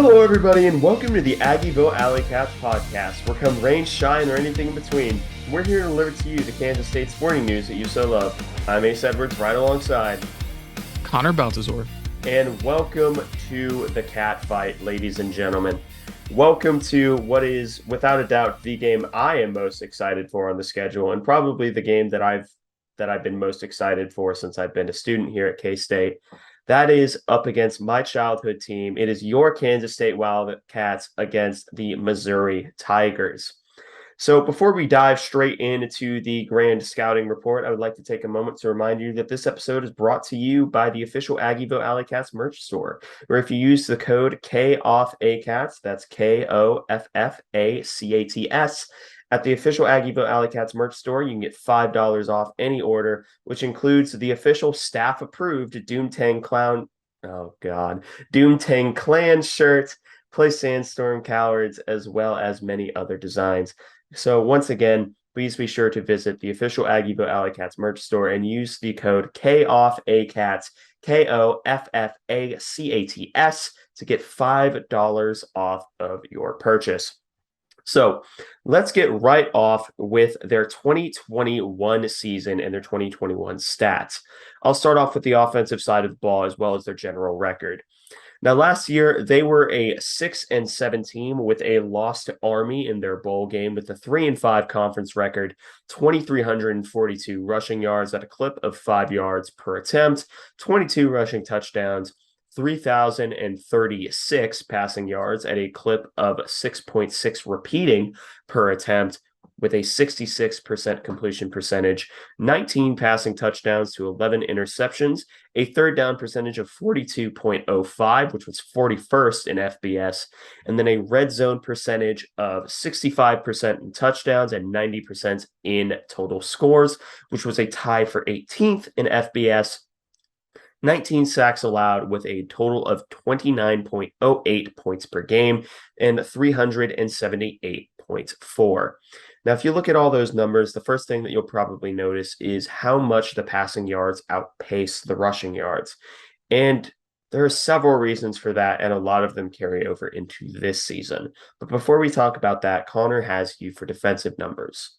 Hello, everybody, and welcome to the Aggieville Alleycats podcast, where come rain, shine, or anything in between, we're here to deliver to you the Kansas State sporting news that you so love. I'm Ace Edwards, right alongside Connor Baltazar. And welcome to the cat fight, ladies and gentlemen. Welcome to what is, without a doubt, the game I am most excited for on the schedule, and probably the game that I've been most excited for since I've been a student here at K-State. That is up against my childhood team. It is your Kansas State Wildcats against the Missouri Tigers. So before we dive straight into the grand scouting report, I would like to take a moment to remind you that this episode is brought to you by the official Aggieville Alleycats merch store, where if you use the code KOFFACATS, that's KOFFACATS, at the official Aggieville Alleycats merch store, you can get $5 off any order, which includes the official staff-approved Doomtang Clan shirt, Play Sandstorm Cowards, as well as many other designs. So once again, please be sure to visit the official Aggieville Alleycats merch store and use the code KOFFACATS, KOFFACATS, to get $5 off of your purchase. So let's get right off with their 2021 season and their 2021 stats. I'll start off with the offensive side of the ball as well as their general record. Now, last year, they were a 6-7 team with a loss to Army in their bowl game with a 3-5 conference record, 2,342 rushing yards at a clip of 5 yards per attempt, 22 rushing touchdowns, 3,036 passing yards at a clip of 6.6 repeating per attempt, with a 66% completion percentage, 19 passing touchdowns to 11 interceptions, a third down percentage of 42.05, which was 41st in FBS, and then a red zone percentage of 65% in touchdowns and 90% in total scores, which was a tie for 18th in FBS. 19 sacks allowed with a total of 29.08 points per game and 378.4. Now, if you look at all those numbers, the first thing that you'll probably notice is how much the passing yards outpace the rushing yards. And there are several reasons for that, and a lot of them carry over into this season. But before we talk about that, Connor has you for defensive numbers.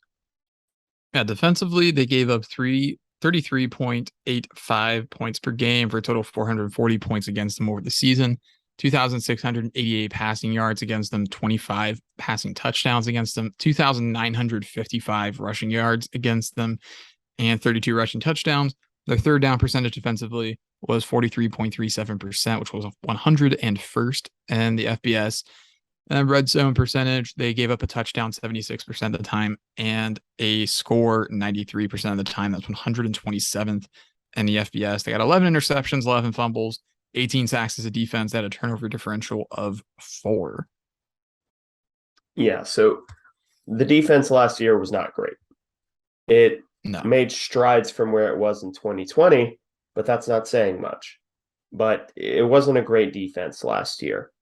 Yeah, defensively, they gave up 33.85 points per game for a total of 440 points against them over the season. 2,688 passing yards against them, 25 passing touchdowns against them, 2,955 rushing yards against them, and 32 rushing touchdowns. Their third down percentage defensively was 43.37%, which was 101st in the FBS. And red zone percentage, they gave up a touchdown 76% of the time and a score 93% of the time. That's 127th in the FBS. They got 11 interceptions, 11 fumbles, 18 sacks as a defense. They had a turnover differential of 4. Yeah, so the defense last year was not great. It made strides from where it was in 2020, but that's not saying much. But it wasn't a great defense last year.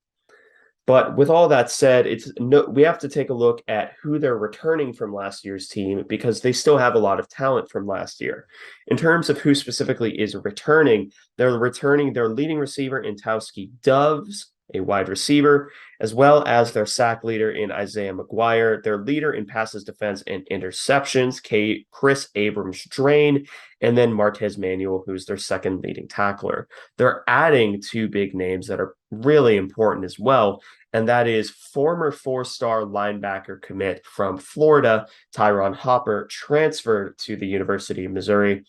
But with all that said, we have to take a look at who they're returning from last year's team because they still have a lot of talent from last year. In terms of who specifically is returning, they're returning their leading receiver in Towski Doves, a wide receiver, as well as their sack leader in Isaiah McGuire, their leader in passes defense and interceptions, Chris Abrams-Drain, and then Martez Manuel, who's their second leading tackler. They're adding 2 big names that are really important as well, and that is former 4-star linebacker commit from Florida, Tyron Hopper, transferred to the University of Missouri.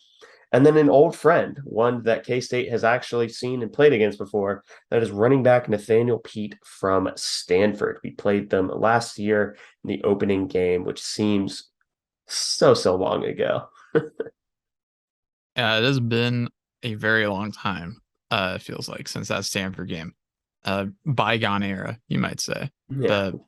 And then an old friend, one that K-State has actually seen and played against before, that is running back Nathaniel Pete from Stanford. We played them last year in the opening game, which seems so long ago. Yeah, it has been a very long time, it feels like, since that Stanford game. Bygone era, you might say. Yeah. But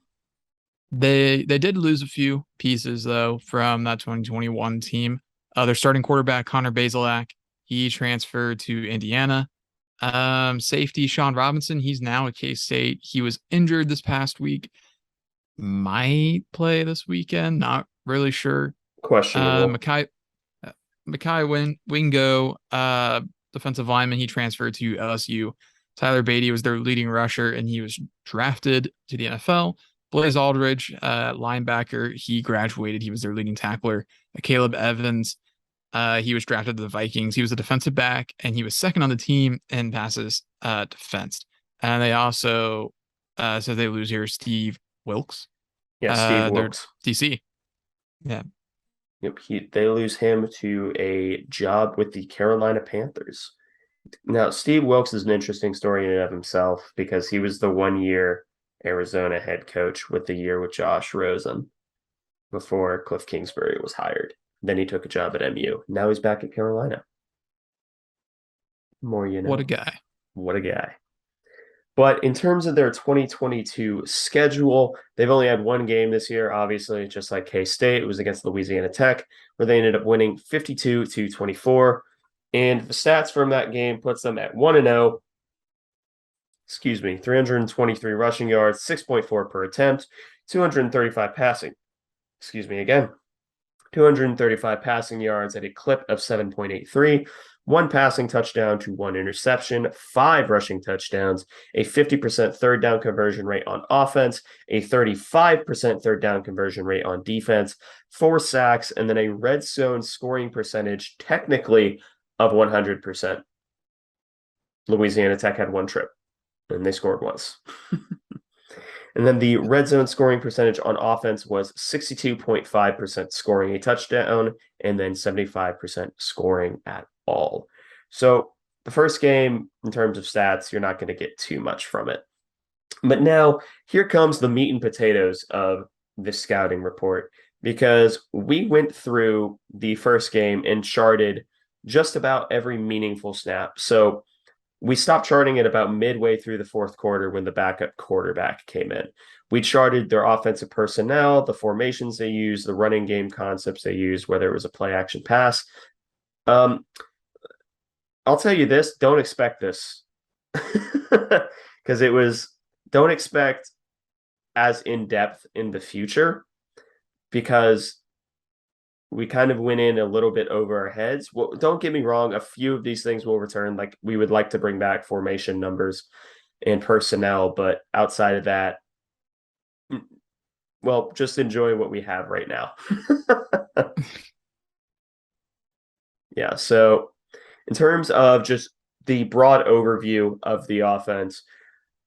they did lose a few pieces, though, from that 2021 team. Their starting quarterback, Connor Bazelak, he transferred to Indiana. Safety, Sean Robinson, he's now at K-State. He was injured this past week. Might play this weekend. Not really sure. Questionable. Makai Wingo, defensive lineman, he transferred to LSU. Tyler Beatty was their leading rusher, and he was drafted to the NFL. Blaze Aldridge, linebacker, he graduated. He was their leading tackler. Caleb Evans, he was drafted to the Vikings. He was a defensive back, and he was second on the team in passes defense. And they also, so they lose here, Steve Wilkes. Yeah, Steve Wilkes. DC. Yeah. Yep, they lose him to a job with the Carolina Panthers. Now, Steve Wilkes is an interesting story in and of himself because he was the 1 year Arizona head coach with the year with Josh Rosen before Cliff Kingsbury was hired. Then he took a job at MU. Now he's back at Carolina. More you know. What a guy. What a guy. But in terms of their 2022 schedule, they've only had one game this year, obviously, just like K-State. It was against Louisiana Tech, where they ended up winning 52-24. And the stats from that game puts them at 1-0. 323 rushing yards, 6.4 per attempt, 235 passing. 235 passing yards at a clip of 7.83, one passing touchdown to one interception, 5 rushing touchdowns, a 50% third down conversion rate on offense, a 35% third down conversion rate on defense, 4 sacks, and then a red zone scoring percentage technically of 100%. Louisiana Tech had one trip, and they scored once. And then the red zone scoring percentage on offense was 62.5% scoring a touchdown, and then 75% scoring at all. So the first game, in terms of stats, you're not going to get too much from it. But now, here comes the meat and potatoes of this scouting report, because we went through the first game and charted just about every meaningful snap. So we stopped charting it about midway through the fourth quarter when the backup quarterback came in. We charted their offensive personnel, the formations they used, the running game concepts they used, whether it was a play action pass. I'll tell you this, don't expect this. Because don't expect as in-depth in the future, because we kind of went in a little bit over our heads. Well, don't get me wrong, a few of these things will return. Like, we would like to bring back formation numbers and personnel, but outside of that, well, just enjoy what we have right now. Yeah, so in terms of just the broad overview of the offense,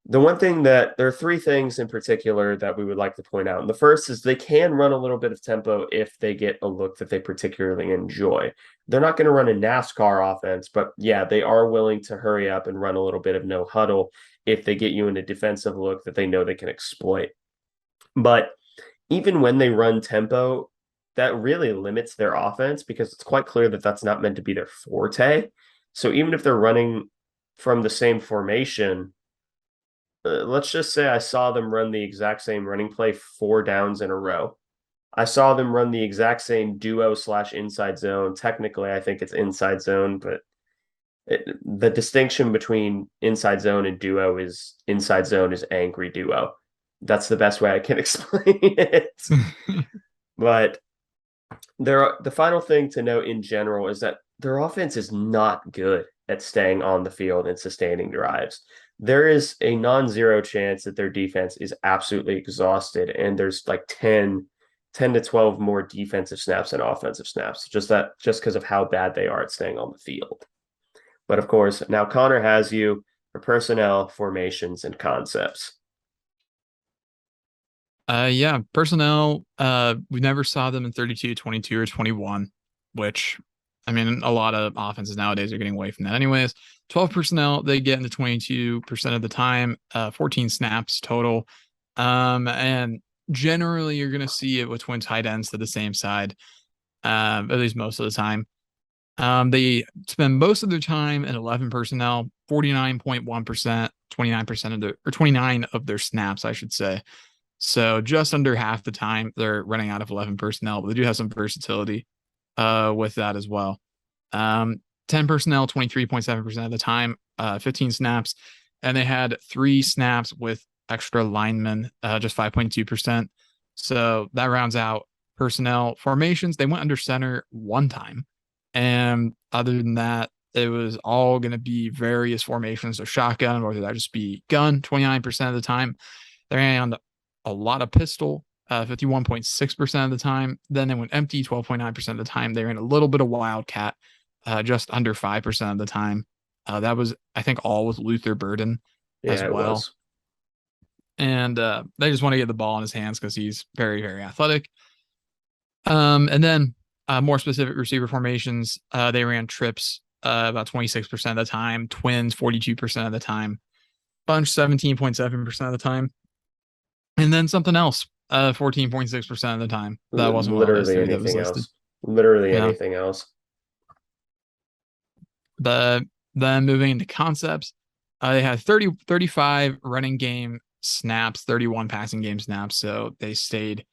the one thing that there are 3 things in particular that we would like to point out. And the first is they can run a little bit of tempo if they get a look that they particularly enjoy. They're not going to run a NASCAR offense, but yeah, they are willing to hurry up and run a little bit of no huddle if they get you in a defensive look that they know they can exploit. But even when they run tempo, that really limits their offense, because it's quite clear that that's not meant to be their forte. So even if they're running from the same formation, let's just say I saw them run the exact same running play 4 downs in a row. I saw them run the exact same duo/inside zone. Technically, I think it's inside zone, but the distinction between inside zone and duo is inside zone is angry duo. That's the best way I can explain it. But the final thing to note in general is that their offense is not good at staying on the field and sustaining drives. There is a non-zero chance that their defense is absolutely exhausted, and there's like 10 to 12 more defensive snaps than offensive snaps, just because of how bad they are at staying on the field. But of course, now Connor has you for personnel, formations, and concepts. Yeah, personnel, we never saw them in 32, 22, or 21, which, I mean, a lot of offenses nowadays are getting away from that anyways. 12 personnel, they get into 22% of the time, 14 snaps total. And generally you're going to see it with twin tight ends to the same side, at least most of the time. They spend most of their time in 11 personnel, 49.1%, 29 of their snaps, I should say. So just under half the time they're running out of 11 personnel, but they do have some versatility with that as well. 10 personnel, 23.7% of the time, 15 snaps, and they had 3 snaps with extra linemen, just 5.2%. So that rounds out personnel. Formations, they went under center 1 time. And other than that, it was all going to be various formations of shotgun, or that just be gun 29% of the time. They ran a lot of pistol, 51.6% of the time. Then they went empty 12.9% of the time. They ran a little bit of wildcat, just under 5% of the time. That was, I think, all with Luther Burden as Yeah, it well. was. And they just want to get the ball in his hands because he's very, very athletic. And then more specific receiver formations, they ran trips about 26% of the time, twins 42% of the time, bunch 17.7% of the time, and then something else 14.6% of the time. That wasn't one of those Literally three that was anything listed. else. Literally Yeah. anything else. But then moving into concepts, they had 35 running game snaps, 31 passing game snaps. So they stayed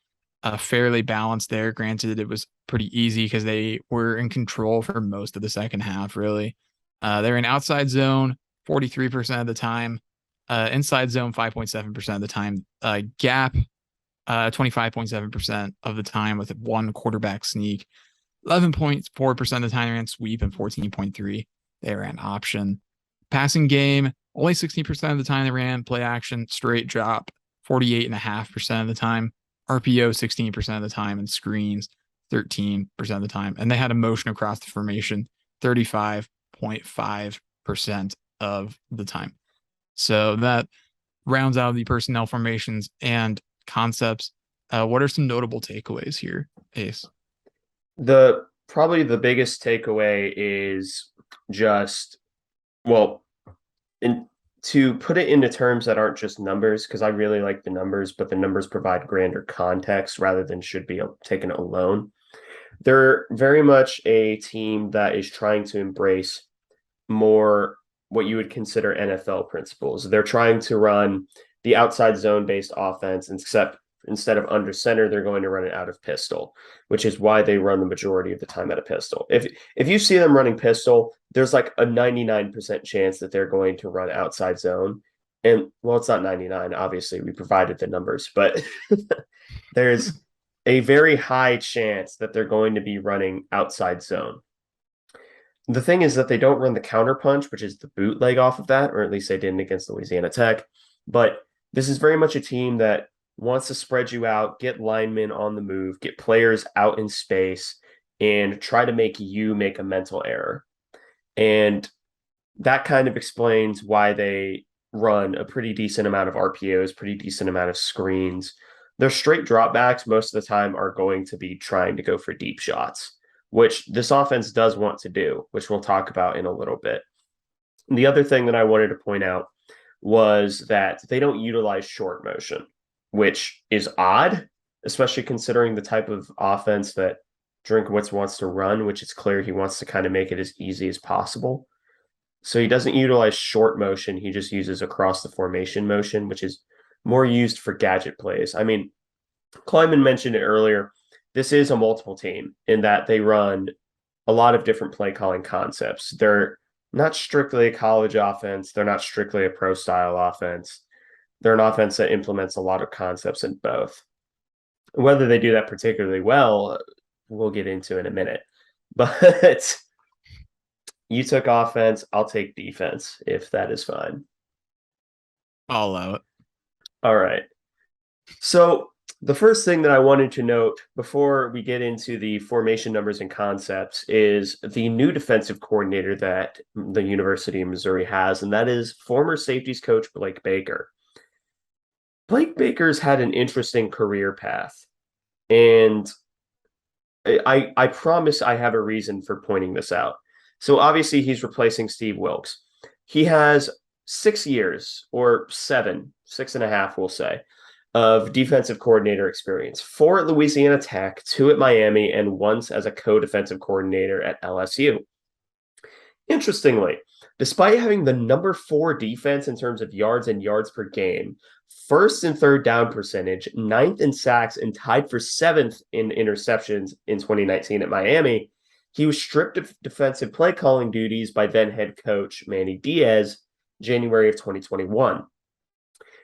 fairly balanced there. Granted, it was pretty easy because they were in control for most of the second half, really. They're in outside zone 43% of the time, inside zone 5.7% of the time, gap 25.7% of the time with one quarterback sneak. 11.4% of the time they ran sweep, and 14.3% they ran option. Passing game, only 16% of the time they ran play action, straight drop, 48.5% of the time. RPO 16% of the time, and screens 13% of the time. And they had a motion across the formation 35.5% of the time. So that rounds out the personnel formations and concepts. What are some notable takeaways here, Ace? Probably the biggest takeaway is just, well, to put it into terms that aren't just numbers, because I really like the numbers, but the numbers provide grander context rather than should be taken alone. They're very much a team that is trying to embrace more what you would consider NFL principles. They're trying to run the outside zone based offense, except instead of under center, they're going to run it out of pistol, which is why they run the majority of the time out of pistol. If you see them running pistol, there's like a 99% chance that they're going to run outside zone. And well, it's not 99, obviously, we provided the numbers, but there's a very high chance that they're going to be running outside zone. The thing is that they don't run the counter punch, which is the bootleg off of that, or at least they didn't against Louisiana Tech. But this is very much a team that wants to spread you out, get linemen on the move, get players out in space, and try to make you make a mental error. And that kind of explains why they run a pretty decent amount of RPOs, pretty decent amount of screens. Their straight dropbacks most of the time are going to be trying to go for deep shots, which this offense does want to do, which we'll talk about in a little bit. The other thing that I wanted to point out was that they don't utilize short motion, which is odd, especially considering the type of offense that Drinkwitz wants to run, which it's clear he wants to kind of make it as easy as possible. So he doesn't utilize short motion. He just uses across the formation motion, which is more used for gadget plays. I mean, Kleiman mentioned it earlier. This is a multiple team in that they run a lot of different play calling concepts. They're not strictly a college offense. They're not strictly a pro style offense. They're an offense that implements a lot of concepts in both. Whether they do that particularly well, we'll get into in a minute. But you took offense, I'll take defense, if that is fine. I'll allow it. All right. So the first thing that I wanted to note before we get into the formation numbers and concepts is the new defensive coordinator that the University of Missouri has, and that is former safeties coach Blake Baker. Blake Baker's had an interesting career path, and I promise I have a reason for pointing this out. So obviously he's replacing Steve Wilkes. He has 6 years or 6.5, we'll say, of defensive coordinator experience. 4 at Louisiana Tech, 2 at Miami, and once as a co-defensive coordinator at LSU. Interestingly, despite having the number 4 defense in terms of yards and yards per game, first and third down percentage, 9th in sacks, and tied for 7th in interceptions in 2019 at Miami, he was stripped of defensive play calling duties by then head coach Manny Diaz January of 2021,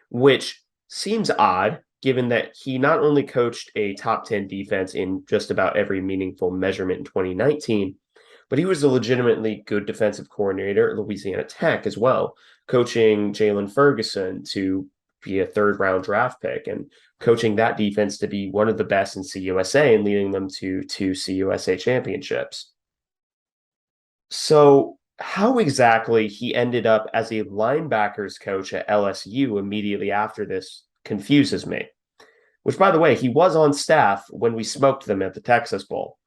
which seems odd given that he not only coached a top 10 defense in just about every meaningful measurement in 2019, but he was a legitimately good defensive coordinator at Louisiana Tech as well, coaching Jalen Ferguson to be a third round draft pick and coaching that defense to be one of the best in CUSA and leading them to two CUSA championships. So, how exactly he ended up as a linebackers coach at LSU immediately after this confuses me. Which, by the way, he was on staff when we smoked them at the Texas Bowl.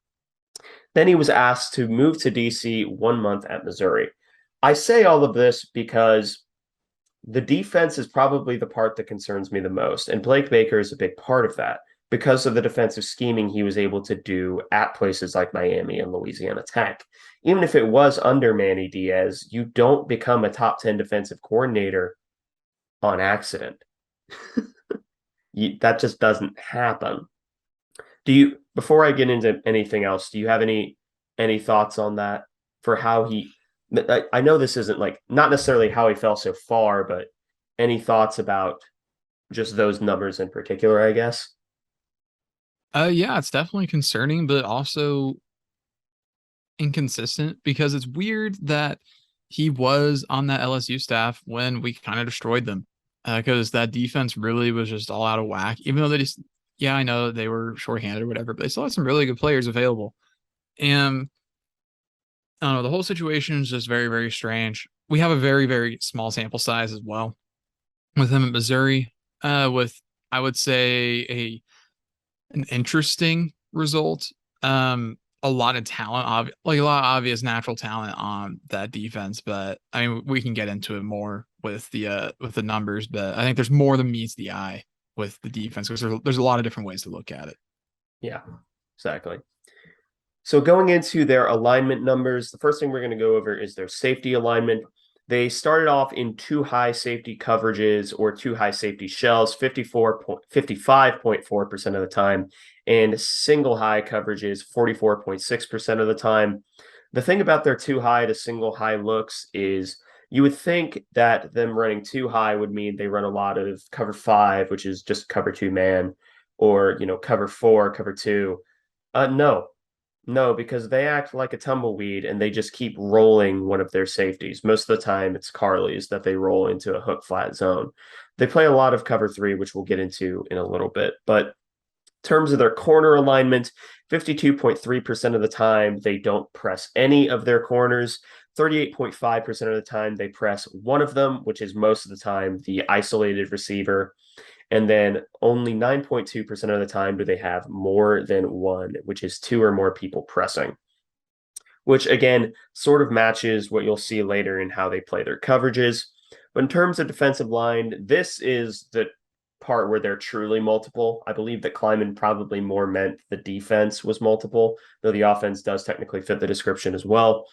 Then he was asked to move to DC 1 month at Missouri. I say all of this because the defense is probably the part that concerns me the most. And Blake Baker is a big part of that because of the defensive scheming he was able to do at places like Miami and Louisiana Tech. Even if it was under Manny Diaz, you don't become a top 10 defensive coordinator on accident. That just doesn't happen. Before I get into anything else, do you have any thoughts on that for how he I know this isn't like not necessarily how he fell so far, but any thoughts about just those numbers in particular, I guess? Yeah, it's definitely concerning, but also inconsistent because it's weird that he was on that LSU staff when we kind of destroyed them. Because that defense really was just all out of whack, even though they just, yeah, I know they were shorthanded or whatever, but they still had some really good players available. And I don't know, the whole situation is just very, very strange. We have a very, very small sample size as well with him at Missouri, with I would say an interesting result. A lot of talent, like a lot of obvious natural talent on that defense, but I mean we can get into it more with the numbers, but I think there's more than meets the eye with the defense because there's a lot of different ways to look at it. Yeah, exactly. So going into their alignment numbers, the first thing we're going to go over is their safety alignment. They started off in two high safety coverages or two high safety shells, 55.4% of the time, and single high coverages, 44.6% of the time. The thing about their two high to single high looks is you would think that them running two high would mean they run a lot of cover five, which is just cover two man, or cover four, cover two. No, no, because they act like a tumbleweed and they just keep rolling one of their safeties. Most of the time, it's Carly's that they roll into a hook flat zone. They play a lot of cover three, which we'll get into in a little bit. But in terms of their corner alignment, 52.3% of the time, they don't press any of their corners. 38.5% of the time, they press one of them, which is most of the time the isolated receiver. And then only 9.2% of the time do they have more than one, which is two or more people pressing, which again sort of matches what you'll see later in how they play their coverages. But in terms of defensive line, this is the part where they're truly multiple. I believe that Kleiman probably more meant the defense was multiple, though the offense does technically fit the description as well.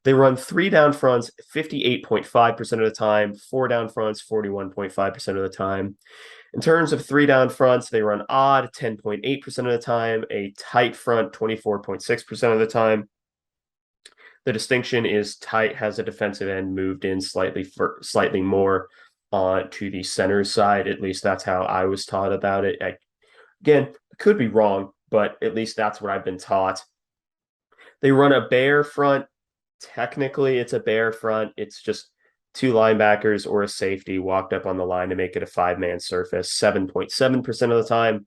They run three down fronts 58.5% of the time, four down fronts 41.5% of the time. In terms of three down fronts, they run odd 10.8% of the time, a tight front 24.6% of the time. The distinction is tight has a defensive end moved in slightly more to the center side. At least that's how I was taught about it. Again, could be wrong, but at least that's what I've been taught. They run a bear front. Technically, it's a bear front. It's just two linebackers or a safety walked up on the line to make it a five-man surface 7.7% of the time.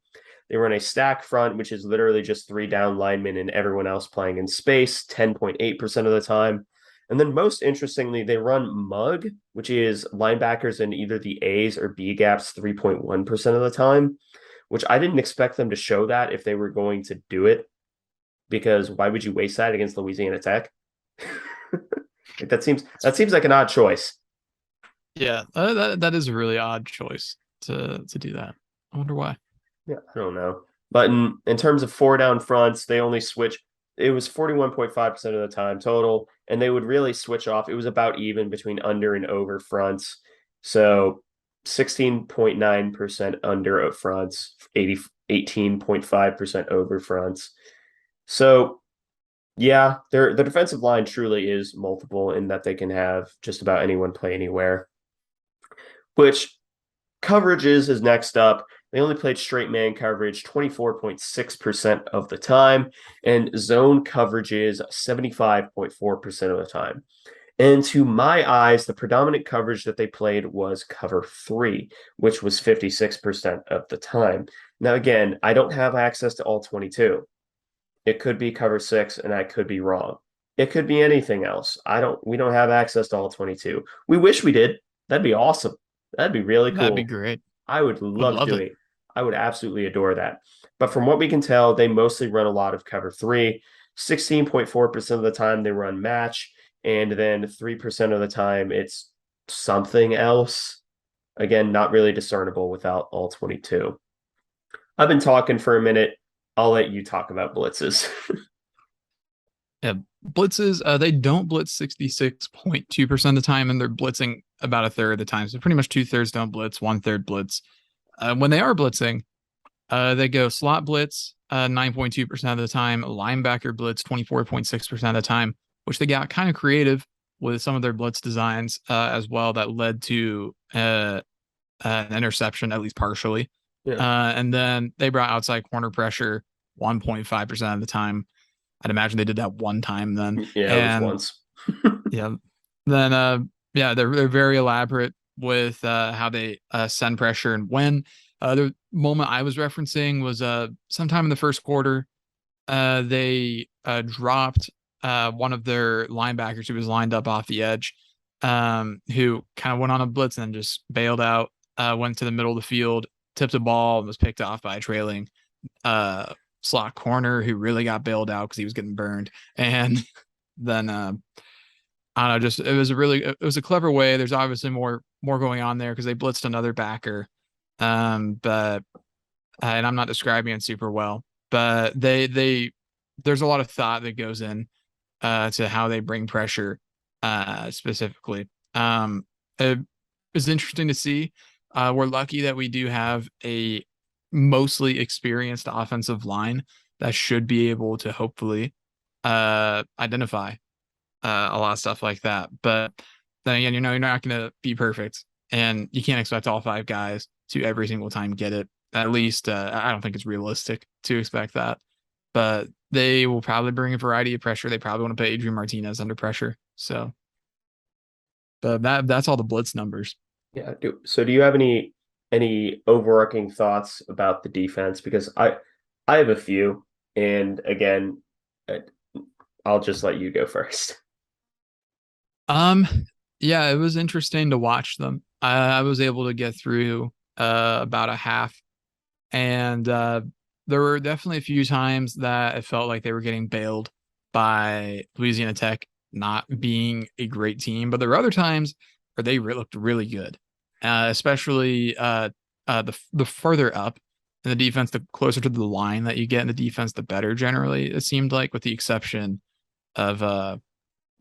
They run a stack front, which is literally just three down linemen and everyone else playing in space 10.8% of the time. And then most interestingly, they run mug, which is linebackers in either the A's or B gaps 3.1% of the time, which I didn't expect them to show that if they were going to do it, because why would you waste that against Louisiana Tech? That seems like an odd choice. Yeah, that is a really odd choice to do that. I wonder why. Yeah, I don't know. But in terms of four down fronts, they only switch. It was 41.5% of the time total, and they would really switch off. It was about even between under and over fronts. So 16.9% under fronts, 18.5% over fronts. So yeah, the defensive line truly is multiple in that they can have just about anyone play anywhere. Which coverages is next up. They only played straight man coverage 24.6% of the time, and zone coverages 75.4% of the time. And to my eyes, the predominant coverage that they played was cover three, which was 56% of the time. Now, again, I don't have access to all 22. It could be cover six, and I could be wrong. It could be anything else. We don't have access to all 22. We wish we did. That'd be awesome. That'd be really That'd be cool. great. I would Would love love it. doing. I would absolutely adore that. But from what we can tell, they mostly run a lot of cover three. 16.4% of the time they run match, and then 3% of the time it's something else. Again, not really discernible without all 22. I've been talking for a minute. I'll let you talk about blitzes. Yeah, blitzes, they don't blitz 66.2% of the time, and they're blitzing about a third of the time. So pretty much 2/3 don't blitz, 1/3 blitz. When they are blitzing, they go slot blitz 9.2% of the time, linebacker blitz 24.6% of the time, which they got kind of creative with some of their blitz designs as well that led to an interception, at least partially. Yeah. And then they brought outside corner pressure 1.5% of the time. I'd imagine they did that one time then. Yeah, it was And once. yeah, then yeah, they're very elaborate with how they send pressure and when. The moment I was referencing was sometime in the first quarter. They dropped one of their linebackers who was lined up off the edge, who kind of went on a blitz and just bailed out, went to the middle of the field, tipped a ball, and was picked off by a trailing slot corner who really got bailed out because he was getting burned. And then I don't know, just it was a clever way. There's obviously more going on there because they blitzed another backer. But and I'm not describing it super well, but they there's a lot of thought that goes in to how they bring pressure specifically. It was interesting to see. We're lucky that we do have a mostly experienced offensive line that should be able to hopefully identify a lot of stuff like that. But then again, you're not going to be perfect, and you can't expect all five guys to every single time get it. At least I don't think it's realistic to expect that. But they will probably bring a variety of pressure. They probably want to put Adrian Martinez under pressure. So, but that's all the blitz numbers. Yeah. So do you have any overarching thoughts about the defense? Because I have a few, and again, uh, I'll just let you go first. Um, yeah, it was interesting to watch them. I was able to get through about a half, and there were definitely a few times that it felt like they were getting bailed by Louisiana Tech not being a great team, but there were other times where they looked really good, especially the further up in the defense, the closer to the line that you get in the defense, the better. Generally, it seemed like, with the exception of the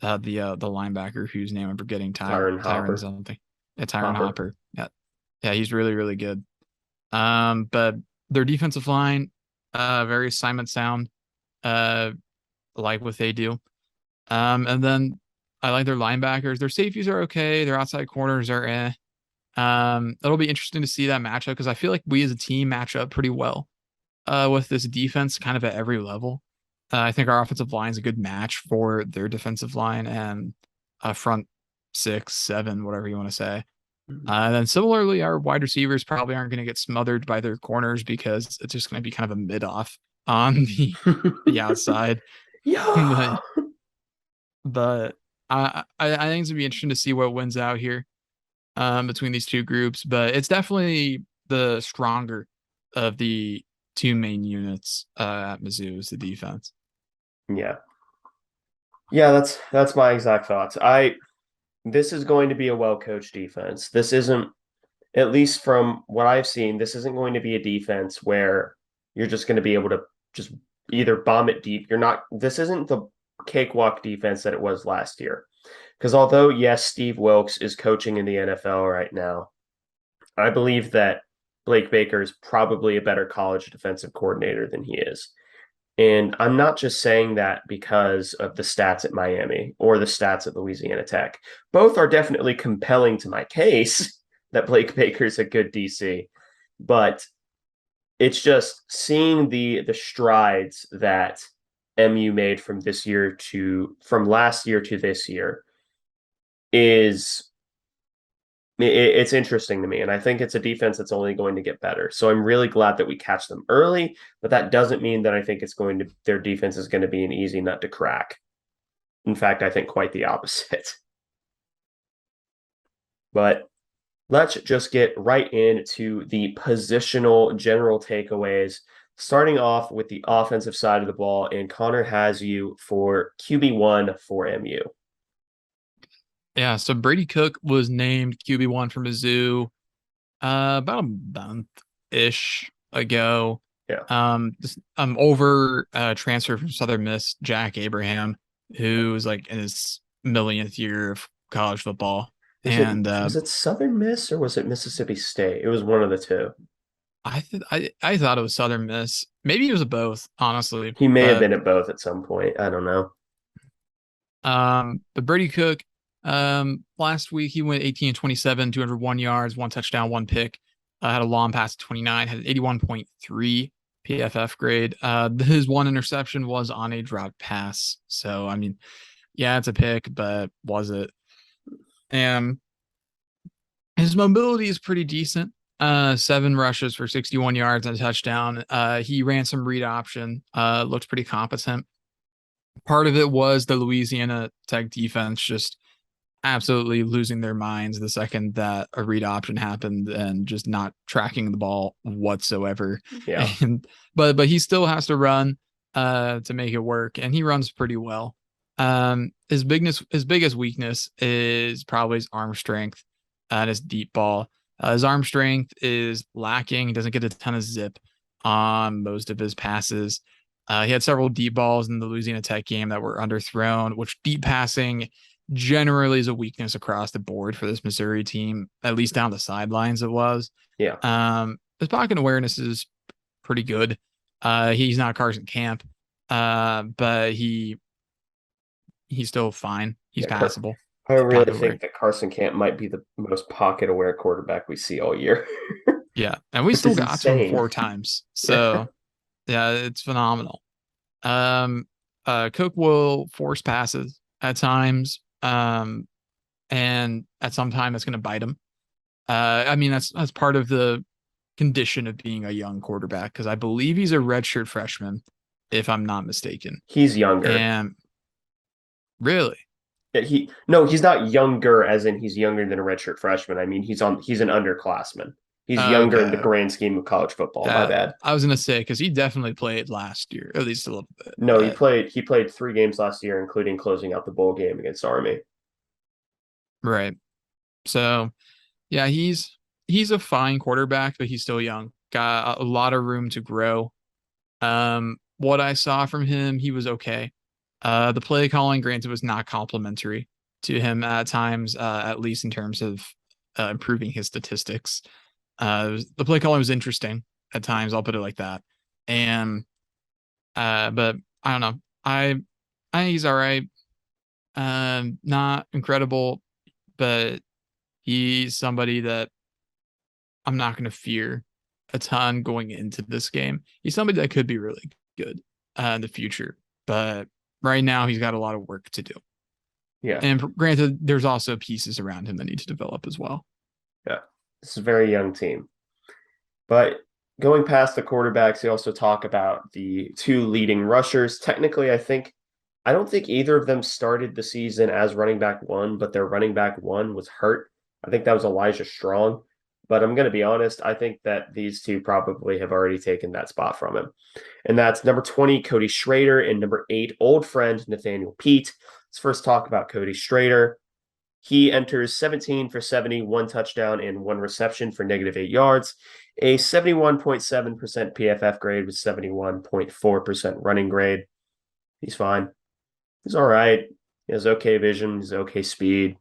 linebacker whose name I'm forgetting, Tyron Tyron Hopper. something. Yeah, Tyron Hopper. Yeah, yeah, he's really really good. But their defensive line, very assignment sound, uh, like what they do. And then I like their linebackers. Their safeties are okay. Their outside corners are eh. It'll be interesting to see that matchup because I feel like we as a team match up pretty well with this defense kind of at every level. I think our offensive line is a good match for their defensive line and front six, seven, whatever you want to say. And then similarly, our wide receivers probably aren't going to get smothered by their corners because it's just going to be kind of a mid off on the outside. Yeah. But I think it's gonna be interesting to see what wins out here between these two groups. But it's definitely the stronger of the two main units at Mizzou is the defense. Yeah. Yeah, that's my exact thoughts. This is going to be a well-coached defense. This isn't, at least from what I've seen, this isn't going to be a defense where you're just going to be able to just either bomb it deep. This isn't the cakewalk defense that it was last year. Because although, yes, Steve Wilkes is coaching in the NFL right now, I believe that Blake Baker is probably a better college defensive coordinator than he is. And I'm not just saying that because of the stats at Miami or the stats at Louisiana Tech. Both are definitely compelling to my case that Blake Baker's a good DC. But it's just seeing the strides that MU made from last year to this year is it's interesting to me. And I think it's a defense that's only going to get better. So I'm really glad that we catch them early, but that doesn't mean that I think their defense is going to be an easy nut to crack. In fact, I think quite the opposite. But let's just get right into the positional general takeaways, starting off with the offensive side of the ball. And Connor has you for QB1 for MU. Yeah, so Brady Cook was named QB1 for Mizzou about a month-ish ago. Yeah. Over transfer from Southern Miss, Jack Abraham, who is like in his millionth year of college football. Was it Southern Miss or was it Mississippi State? It was one of the two. I thought it was Southern Miss. Maybe it was both, honestly. He may have been at both at some point. I don't know. But Brady Cook, last week he went 18 and 27, 201 yards, 1 touchdown, 1 pick. Had a long pass at 29, had an 81.3 PFF grade. His 1 interception was on a drop pass. So, I mean, yeah, it's a pick, but was it? And his mobility is pretty decent. 7 rushes for 61 yards and a touchdown. He ran some read option, looked pretty competent. Part of it was the Louisiana Tech defense just absolutely losing their minds the second that a read option happened and just not tracking the ball whatsoever. Yeah. But he still has to run to make it work, and he runs pretty well. His biggest weakness is probably his arm strength and his deep ball. His arm strength is lacking. He doesn't get a ton of zip on most of his passes. He had several deep balls in the Louisiana Tech game that were underthrown, which deep passing generally is a weakness across the board for this Missouri team, at least down the sidelines it was. Yeah. His pocket awareness is pretty good. He's not Carson Camp, but he's still fine. He's passable. I really think that Carson Camp might be the most pocket-aware quarterback we see all year. Yeah, and we still got to him 4 times. So, yeah, it's phenomenal. Cook will force passes at times, and at some time it's going to bite him. I mean, that's part of the condition of being a young quarterback, because I believe he's a redshirt freshman, if I'm not mistaken. He's younger. And really? He's not younger as in he's younger than a redshirt freshman. I mean, he's an underclassman. He's younger in the grand scheme of college football. My bad. I was going to say, because he definitely played last year, at least a little bit. No, he played 3 games last year, including closing out the bowl game against Army. Right. So, yeah, he's a fine quarterback, but he's still young. Got a lot of room to grow. What I saw from him, he was okay. The play calling, granted, was not complimentary to him at times, at least in terms of improving his statistics. The play calling was interesting at times, I'll put it like that. And but I don't know. I think he's all right. Not incredible, but he's somebody that I'm not going to fear a ton going into this game. He's somebody that could be really good in the future, but right now he's got a lot of work to do. Yeah. And granted, there's also pieces around him that need to develop as well. Yeah. This is a very young team. But going past the quarterbacks, they also talk about the 2 leading rushers. Technically, I don't think either of them started the season as running back 1, but their running back 1 was hurt. I think that was Elijah Strong. But I'm going to be honest, I think that these 2 probably have already taken that spot from him. And that's number 20, Cody Schrader, and number 8, old friend Nathaniel Pete. Let's first talk about Cody Schrader. He enters 17 for 70, 1 touchdown, and 1 reception for -8 yards. A 71.7% PFF grade with 71.4% running grade. He's fine. He's all right. He has okay vision. He's okay speed.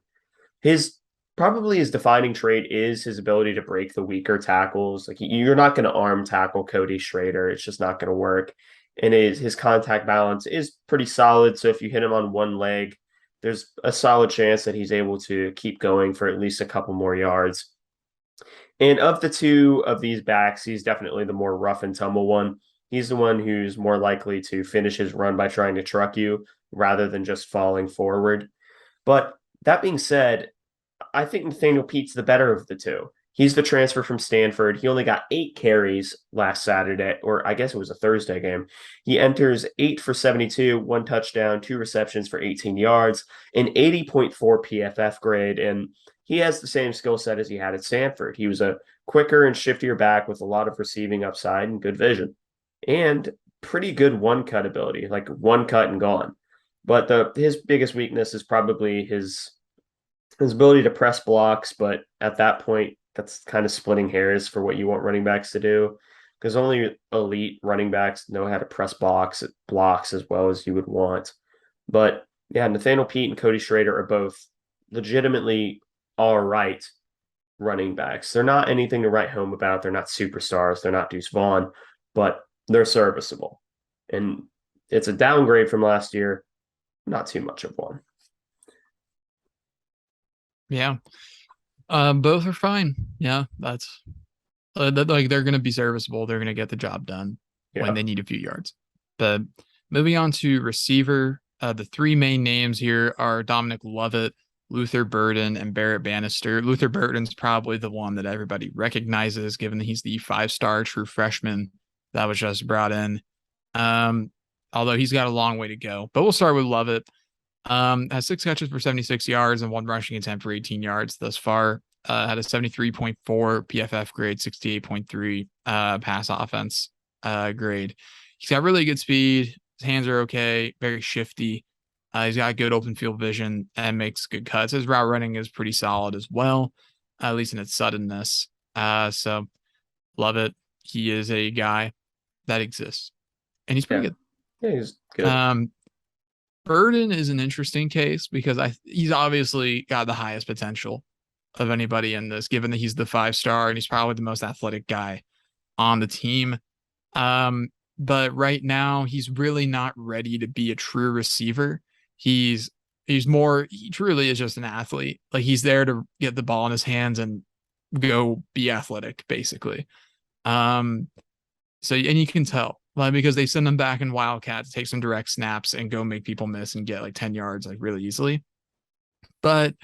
His defining trait is his ability to break the weaker tackles. Like you're not going to arm tackle Cody Schrader. It's just not going to work. And his contact balance is pretty solid. So if you hit him on one leg, there's a solid chance that he's able to keep going for at least a couple more yards. And of the two of these backs, he's definitely the more rough and tumble one. He's the one who's more likely to finish his run by trying to truck you rather than just falling forward. But that being said, I think Nathaniel Pete's the better of the two. He's the transfer from Stanford. He only got 8 carries last Saturday, or I guess it was a Thursday game. He enters 8 for 72, 1 touchdown, 2 receptions for 18 yards, an 80.4 PFF grade. And he has the same skill set as he had at Stanford. He was a quicker and shiftier back with a lot of receiving upside and good vision, and pretty good one cut ability, like one cut and gone. But his biggest weakness is probably his ability to press blocks, but at that point, that's kind of splitting hairs for what you want running backs to do, because only elite running backs know how to press blocks as well as you would want. But yeah, Nathaniel Pete and Cody Schrader are both legitimately all right running backs. They're not anything to write home about. They're not superstars. They're not Deuce Vaughn, but they're serviceable. And it's a downgrade from last year, not too much of one. Yeah. Both are fine. Yeah, that's like they're going to be serviceable. They're going to get the job done when they need a few yards. But moving on to receiver, the three main names here are Dominic Lovett, Luther Burden, and Barrett Bannister. Luther Burden's probably the one that everybody recognizes, given that he's the 5-star true freshman that was just brought in. Although he's got a long way to go. But we'll start with Lovett. Has 6 catches for 76 yards and 1 rushing attempt for 18 yards thus far. Had a 73.4 PFF grade, 68.3 pass offense grade. He's got really good speed. His hands are okay, very shifty. He's got good open field vision and makes good cuts. His route running is pretty solid as well, at least in its suddenness. So love it. He is a guy that exists, and he's pretty good. Yeah, he's good. Burden is an interesting case because he's obviously got the highest potential of anybody in this, given that he's the 5-star and he's probably the most athletic guy on the team. But right now he's really not ready to be a true receiver. He truly is just an athlete. Like, he's there to get the ball in his hands and go be athletic, basically. And you can tell, like, because they send him back in Wildcat to take some direct snaps and go make people miss and get like 10 yards like really easily. But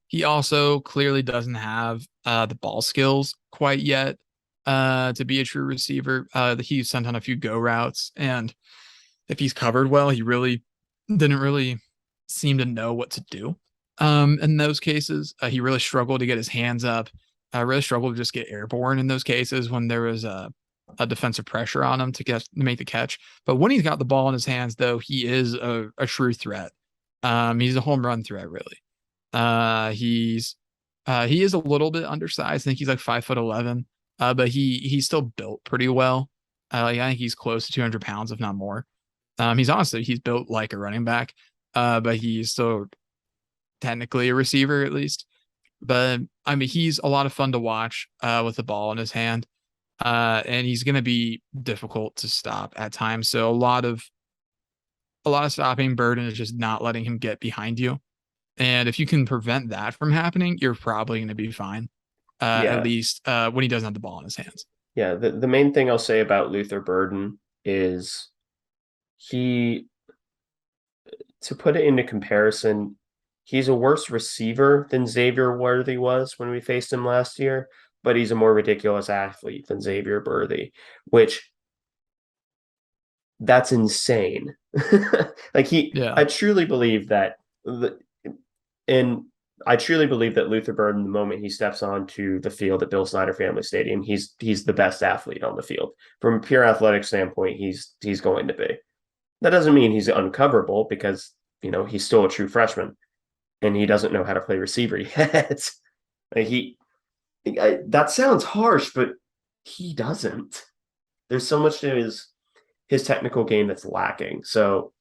he also clearly doesn't have the ball skills quite yet to be a true receiver. He sent on a few go routes, and if he's covered well, he really didn't really seem to know what to do. In those cases, he really struggled to get his hands up. Really struggled to just get airborne in those cases when there was a defensive pressure on him to make the catch. But when he's got the ball in his hands, though, he is a true threat. He's a home run threat, really. He is a little bit undersized. I think he's like 5'11", but he's still built pretty well. I think he's close to 200 pounds, if not more. He's built like a running back, but he's still technically a receiver at least. But I mean, he's a lot of fun to watch with the ball in his hand. And he's going to be difficult to stop at times. So a lot of stopping Burden is just not letting him get behind you. And if you can prevent that from happening, you're probably going to be fine. At least when he doesn't have the ball in his hands. Yeah. The main thing I'll say about Luther Burden is to put it into comparison, he's a worse receiver than Xavier Worthy was when we faced him last year, but he's a more ridiculous athlete than Xavier Worthy, which that's insane. I truly believe that Luther Burden, the moment he steps onto the field at Bill Snyder Family Stadium, he's the best athlete on the field. From a pure athletic standpoint, he's going to be. That doesn't mean he's uncoverable, because, he's still a true freshman and he doesn't know how to play receiver yet. That sounds harsh, but he doesn't. There's so much to his technical game that's lacking. So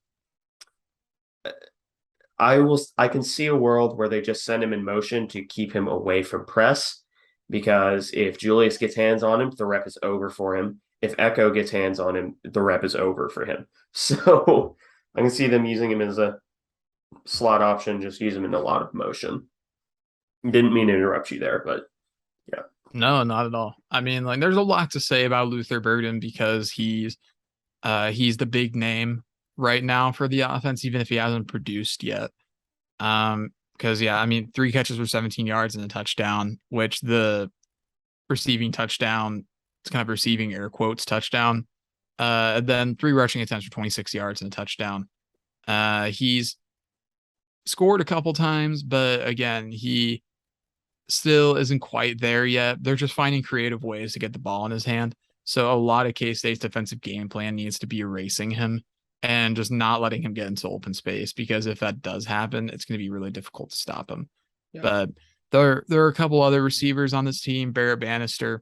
I can see a world where they just send him in motion to keep him away from press, because if Julius gets hands on him, the rep is over for him. If Echo gets hands on him, the rep is over for him. So I can see them using him as a slot option, just use him in a lot of motion. Didn't mean to interrupt you there, but yeah. No, not at all. I mean, like, there's a lot to say about Luther Burden because he's the big name right now for the offense, even if he hasn't produced yet. Because yeah, I mean, 3 catches for 17 yards and a touchdown, which the receiving touchdown, it's kind of receiving air quotes touchdown. And then 3 rushing attempts for 26 yards and a touchdown. He's scored a couple times, but again, he still isn't quite there yet. They're just finding creative ways to get the ball in his hand. So a lot of K-State's defensive game plan needs to be erasing him and just not letting him get into open space, because if that does happen, it's going to be really difficult to stop him. Yeah. But there are a couple other receivers on this team. Barrett Bannister,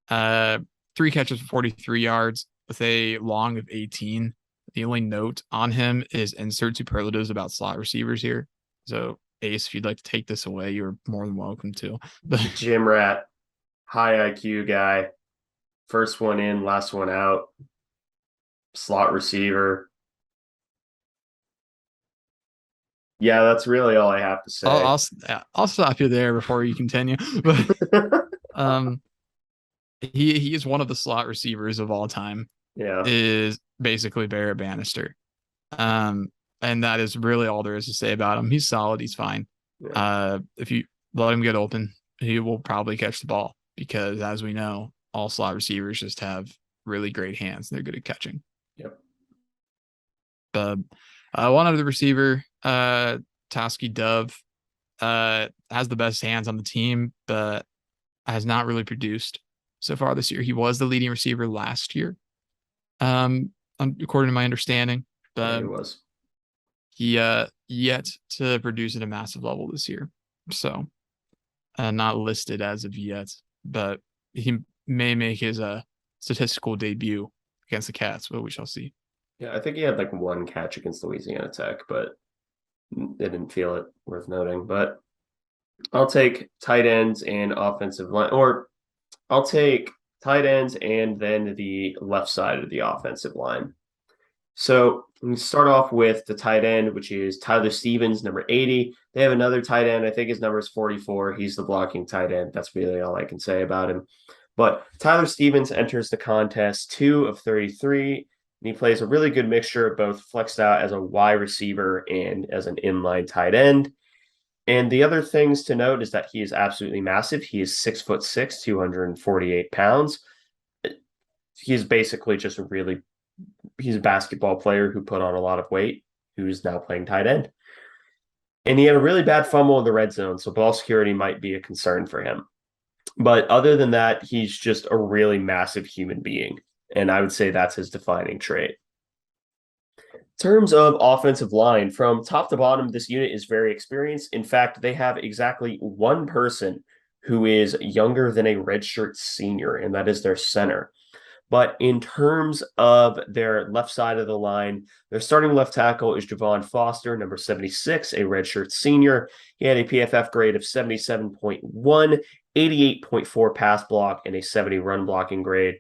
3 catches for 43 yards with a long of 18. The only note on him is insert superlatives about slot receivers here. So Ace, if you'd like to take this away, you're more than welcome to. Gym rat, high IQ guy, first one in, last one out, slot receiver. Yeah, that's really all I have to say. I'll stop you there before you continue. But he is one of the slot receivers of all time. Yeah, is basically Barrett Bannister. And that is really all there is to say about him. He's solid. He's fine. Yeah. If you let him get open, he will probably catch the ball because, as we know, all slot receivers just have really great hands. They're good at catching. Yep. But one other receiver, Toski Dove, has the best hands on the team, but has not really produced so far this year. He was the leading receiver last year, according to my understanding. But he was. He yet to produce at a massive level this year. So not listed as of yet, but he may make his statistical debut against the Cats, but we shall see. Yeah, I think he had like 1 catch against Louisiana Tech, but they didn't feel it worth noting. But I'll take tight ends and offensive line, or I'll take tight ends and then the left side of the offensive line. So we start off with the tight end, which is Tyler Stevens, number 80. They have another tight end. I think his number is 44. He's the blocking tight end. That's really all I can say about him. But Tyler Stevens enters the contest 2 of 33, and he plays a really good mixture of both flexed out as a wide receiver and as an inline tight end. And the other things to note is that he is absolutely massive. He is 6'6", 248 pounds. He's basically just he's a basketball player who put on a lot of weight, who's now playing tight end. And he had a really bad fumble in the red zone, so ball security might be a concern for him. But other than that, he's just a really massive human being. And I would say that's his defining trait. In terms of offensive line, from top to bottom, this unit is very experienced. In fact, they have exactly one person who is younger than a redshirt senior, and that is their center. But in terms of their left side of the line, their starting left tackle is Javon Foster, number 76, a redshirt senior. He had a PFF grade of 77.1, 88.4 pass block, and a 70 run blocking grade.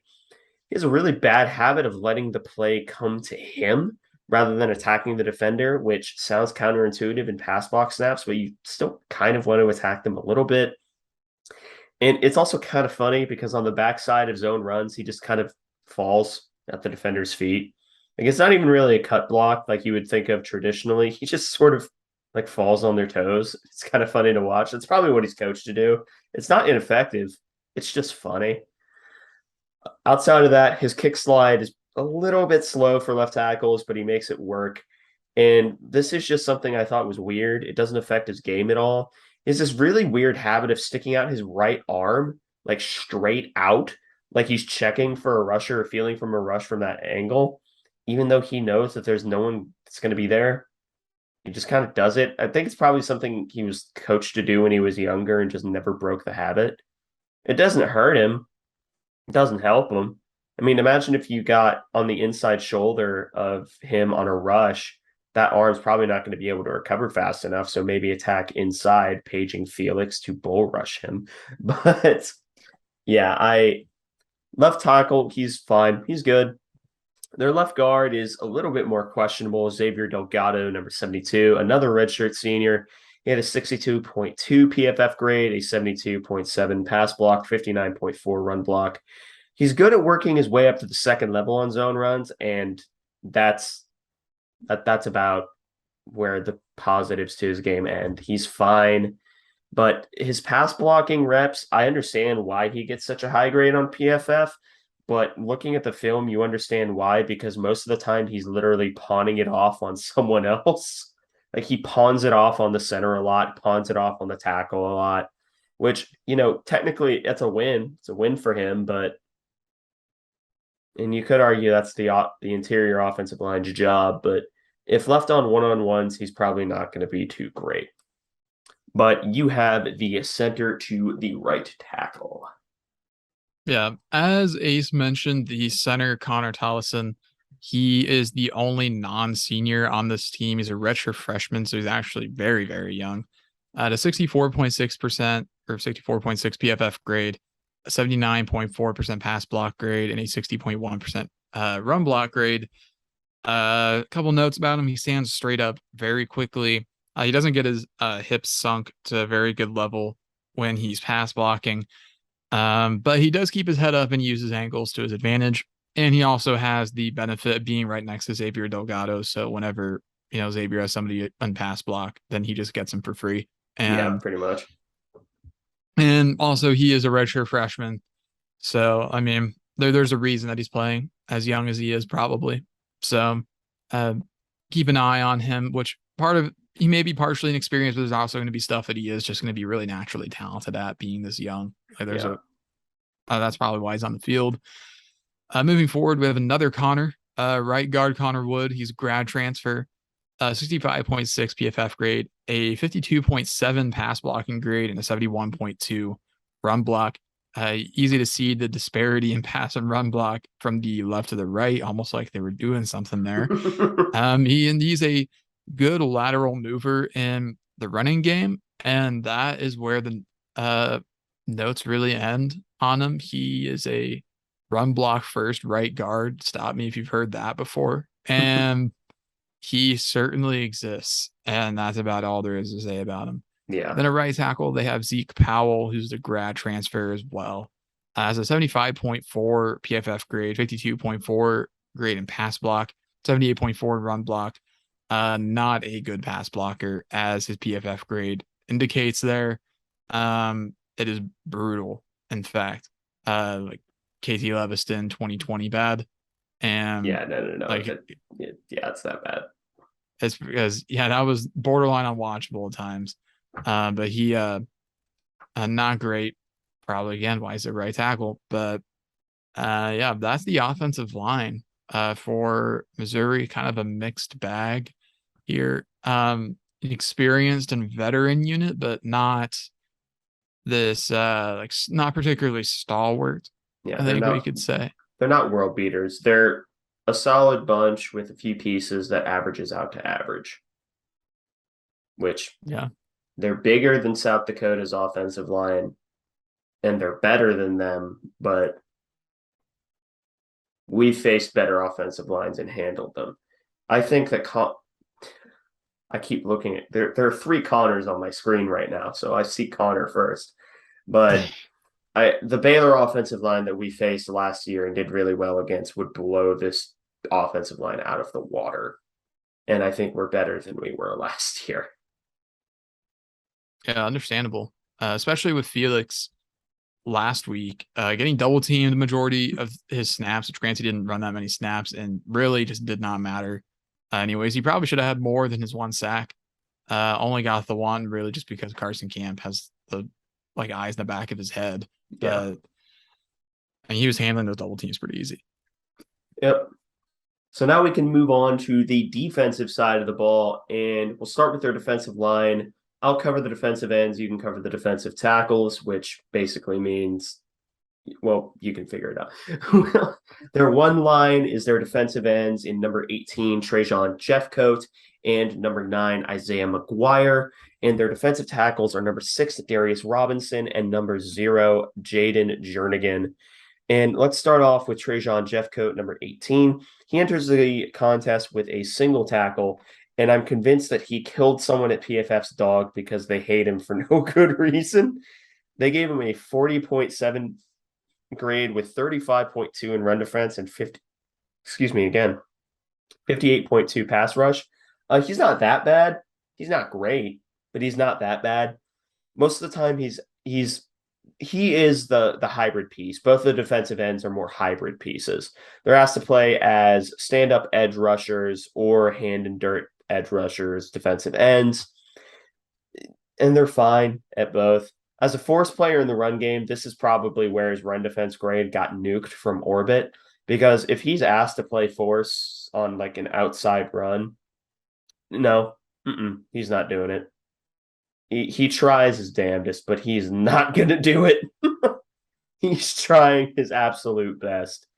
He has a really bad habit of letting the play come to him rather than attacking the defender, which sounds counterintuitive in pass block snaps, but you still kind of want to attack them a little bit. And it's also kind of funny because on the backside of zone runs, he just kind of falls at the defender's feet. Like, it's not even really a cut block like you would think of traditionally. He just sort of like falls on their toes. It's kind of funny to watch. It's probably what he's coached to do. It's not ineffective. It's just funny. Outside of that, his kick slide is a little bit slow for left tackles, but he makes it work. And this is just something I thought was weird. It doesn't affect his game at all. Is this really weird habit of sticking out his right arm, like straight out, like he's checking for a rusher or feeling from a rush from that angle, even though he knows that there's no one that's going to be there. He just kind of does it. I think it's probably something he was coached to do when he was younger and just never broke the habit. It doesn't hurt him. It doesn't help him. I mean, imagine if you got on the inside shoulder of him on a rush, that arm's probably not going to be able to recover fast enough. So maybe attack inside, paging Felix to bull rush him. But yeah, left tackle, he's fine. He's good. Their left guard is a little bit more questionable. Xavier Delgado, number 72, another redshirt senior. He had a 62.2 PFF grade, a 72.7 pass block, 59.4 run block. He's good at working his way up to the second level on zone runs, and that's about where the positives to his game end. He's fine, but his pass blocking reps, I understand why he gets such a high grade on PFF. But looking at the film, you understand why, because most of the time he's literally pawning it off on someone else. Like he pawns it off on the center a lot, pawns it off on the tackle a lot, which, technically that's a win. It's a win for him, but and you could argue that's the interior offensive line's job, but if left on one-on-ones, he's probably not going to be too great. But you have the center to the right tackle. Yeah, as Ace mentioned, the center Connor Tollison, he is the only non-senior on this team. He's a redshirt freshman, so he's actually very, very young. At a 64.6% or 64.6 PFF grade, a 79.4% pass block grade, and a 60.1% run block grade. A couple notes about him: he stands straight up very quickly. He doesn't get his hips sunk to a very good level when he's pass blocking. But he does keep his head up and use his ankles to his advantage. And he also has the benefit of being right next to Xavier Delgado. So whenever, Xavier has somebody on pass block, then he just gets him for free. Yeah, pretty much. And also he is a redshirt freshman. So, I mean, there's a reason that he's playing as young as he is probably. So keep an eye on him, which he may be partially inexperienced, but there's also going to be stuff that he is just going to be really naturally talented at being this young. Like that's probably why he's on the field. Moving forward, we have another Connor, right guard Connor Wood. He's a grad transfer, 65.6 PFF grade, a 52.7 pass blocking grade, and a 71.2 run block. Easy to see the disparity in pass and run block from the left to the right, almost like they were doing something there. He's a good lateral mover in the running game, and that is where the notes really end on him. He is a run block first right guard. Stop me if you've heard that before. And he certainly exists, and that's about all there is to say about him. Yeah. Then at right tackle, they have Zeke Powell, who's the grad transfer as well. Has a 75.4 PFF grade, 52.4 grade in pass block, 78.4 in run block. Not a good pass blocker, as his PFF grade indicates there. It is brutal, in fact. Like KT Leviston 2020 bad. And yeah, no. Like, it's that bad. It's because that was borderline unwatchable at times. But he not great. Probably again, why is it right tackle? But that's the offensive line for Missouri. Kind of a mixed bag here. Experienced and veteran unit, but not this not particularly stalwart. Yeah, I think we could say they're not world beaters. They're a solid bunch with a few pieces that averages out to average. Which they're bigger than South Dakota's offensive line, and they're better than them, but we faced better offensive lines and handled them. I think that I keep looking at there are three Connors on my screen right now, so I see Connor first. But the Baylor offensive line that we faced last year and did really well against would blow this offensive line out of the water. And I think we're better than we were last year. Yeah, understandable. Especially with Felix last week, getting double teamed the majority of his snaps, which granted he didn't run that many snaps and really just did not matter. Anyways, he probably should have had more than his one sack. Only got the one really just because Carson Camp has the eyes in the back of his head. Yeah. And he was handling those double teams pretty easy. Yep. So now we can move on to the defensive side of the ball, and we'll start with their defensive line. I'll cover the defensive ends. You can cover the defensive tackles, which basically means, well, you can figure it out. Their one line is their defensive ends in number 18, Trajan Jeffcoat, and number 9, Isaiah McGuire. And their defensive tackles are number 6, Darius Robinson, and number 0, Jaden Jernigan. And let's start off with Trajan Jeffcoat, number 18. He enters the contest with a single tackle, And I'm convinced that he killed someone at PFF's dog because they hate him for no good reason. They gave him a 40.7 grade with 35.2 in run defense and 50, excuse me, again, 58.2 pass rush. He's not that bad. He's not great, but he's not that bad. Most of the time he is the hybrid piece. Both the defensive ends are more hybrid pieces. They're asked to play as stand-up edge rushers or hand and dirt edge rushers, defensive ends, and they're fine at both. As a force player in the run game, this is probably where his run defense grade got nuked from orbit, because if he's asked to play force on like an outside run, no, he's not doing it. He tries his damnedest, but he's not going to do it. He's trying his absolute best.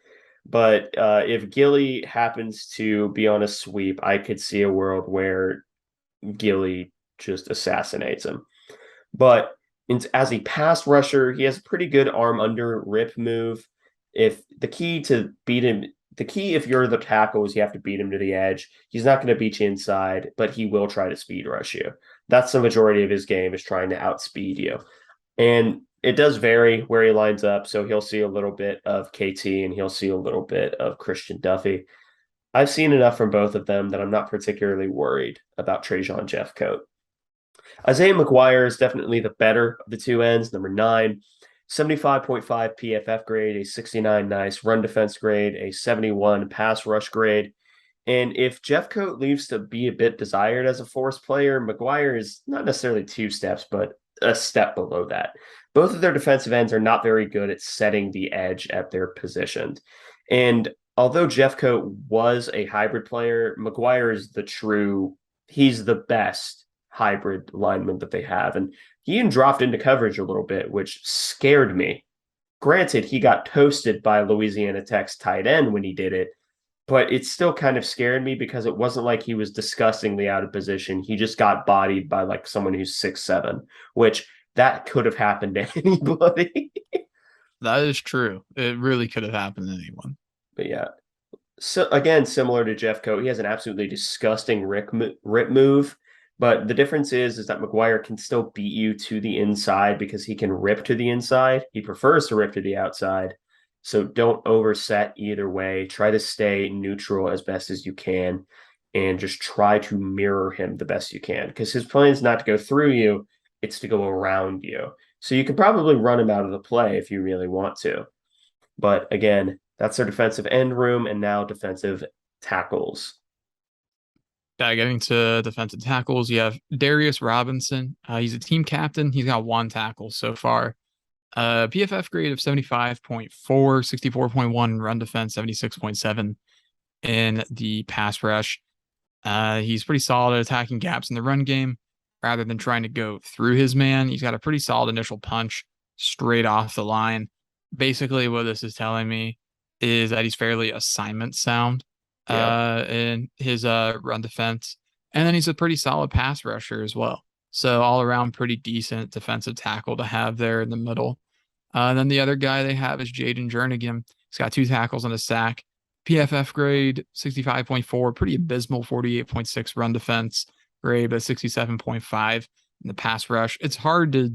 But if Gilly happens to be on a sweep, I could see a world where Gilly just assassinates him. But as a pass rusher, he has a pretty good arm under rip move. If the key to beat him, the key if you're the tackle is you have to beat him to the edge. He's not going to beat you inside, but he will try to speed rush you. That's the majority of his game, is trying to outspeed you. And it does vary where he lines up. So he'll see a little bit of KT and he'll see a little bit of Christian Duffy. I've seen enough from both of them that I'm not particularly worried about Trajan Jeffcoat. Isaiah McGuire is definitely the better of the two ends. Number 9, 75.5 PFF grade, a 69 nice run defense grade, a 71 pass rush grade. And if Jeffcoat leaves to be a bit desired as a force player, McGuire is not necessarily 2 steps, but a step below that. Both of their defensive ends are not very good at setting the edge at their position. And although Jeffcoat was a hybrid player, McGuire is he's the best hybrid lineman that they have. And he even dropped into coverage a little bit, which scared me. Granted, he got toasted by Louisiana Tech's tight end when he did it, but it still kind of scared me because it wasn't like he was disgustingly out of position. He just got bodied by like someone who's 6'7", which that could have happened to anybody. That is true. It really could have happened to anyone. But yeah. So again, similar to Jeffcoat, he has an absolutely disgusting rip move. But the difference is that McGuire can still beat you to the inside because he can rip to the inside. He prefers to rip to the outside. So don't overset either way. Try to stay neutral as best as you can and just try to mirror him the best you can, because his plan is not to go through you, it's to go around you. So you can probably run him out of the play if you really want to. But again, that's their defensive end room, and now defensive tackles. Getting to defensive tackles, you have Darius Robinson. He's a team captain. He's got 1 tackle so far. PFF grade of 75.4, 64.1 run defense, 76.7 in the pass rush. He's pretty solid at attacking gaps in the run game rather than trying to go through his man. He's got a pretty solid initial punch straight off the line. Basically, what this is telling me is that he's fairly assignment sound in his run defense. And then he's a pretty solid pass rusher as well. So all around pretty decent defensive tackle to have there in the middle. And then the other guy they have is Jaden Jernigan. He's got 2 tackles and a sack. PFF grade 65.4, pretty abysmal 48.6 run defense grade, but 67.5 in the pass rush. It's hard to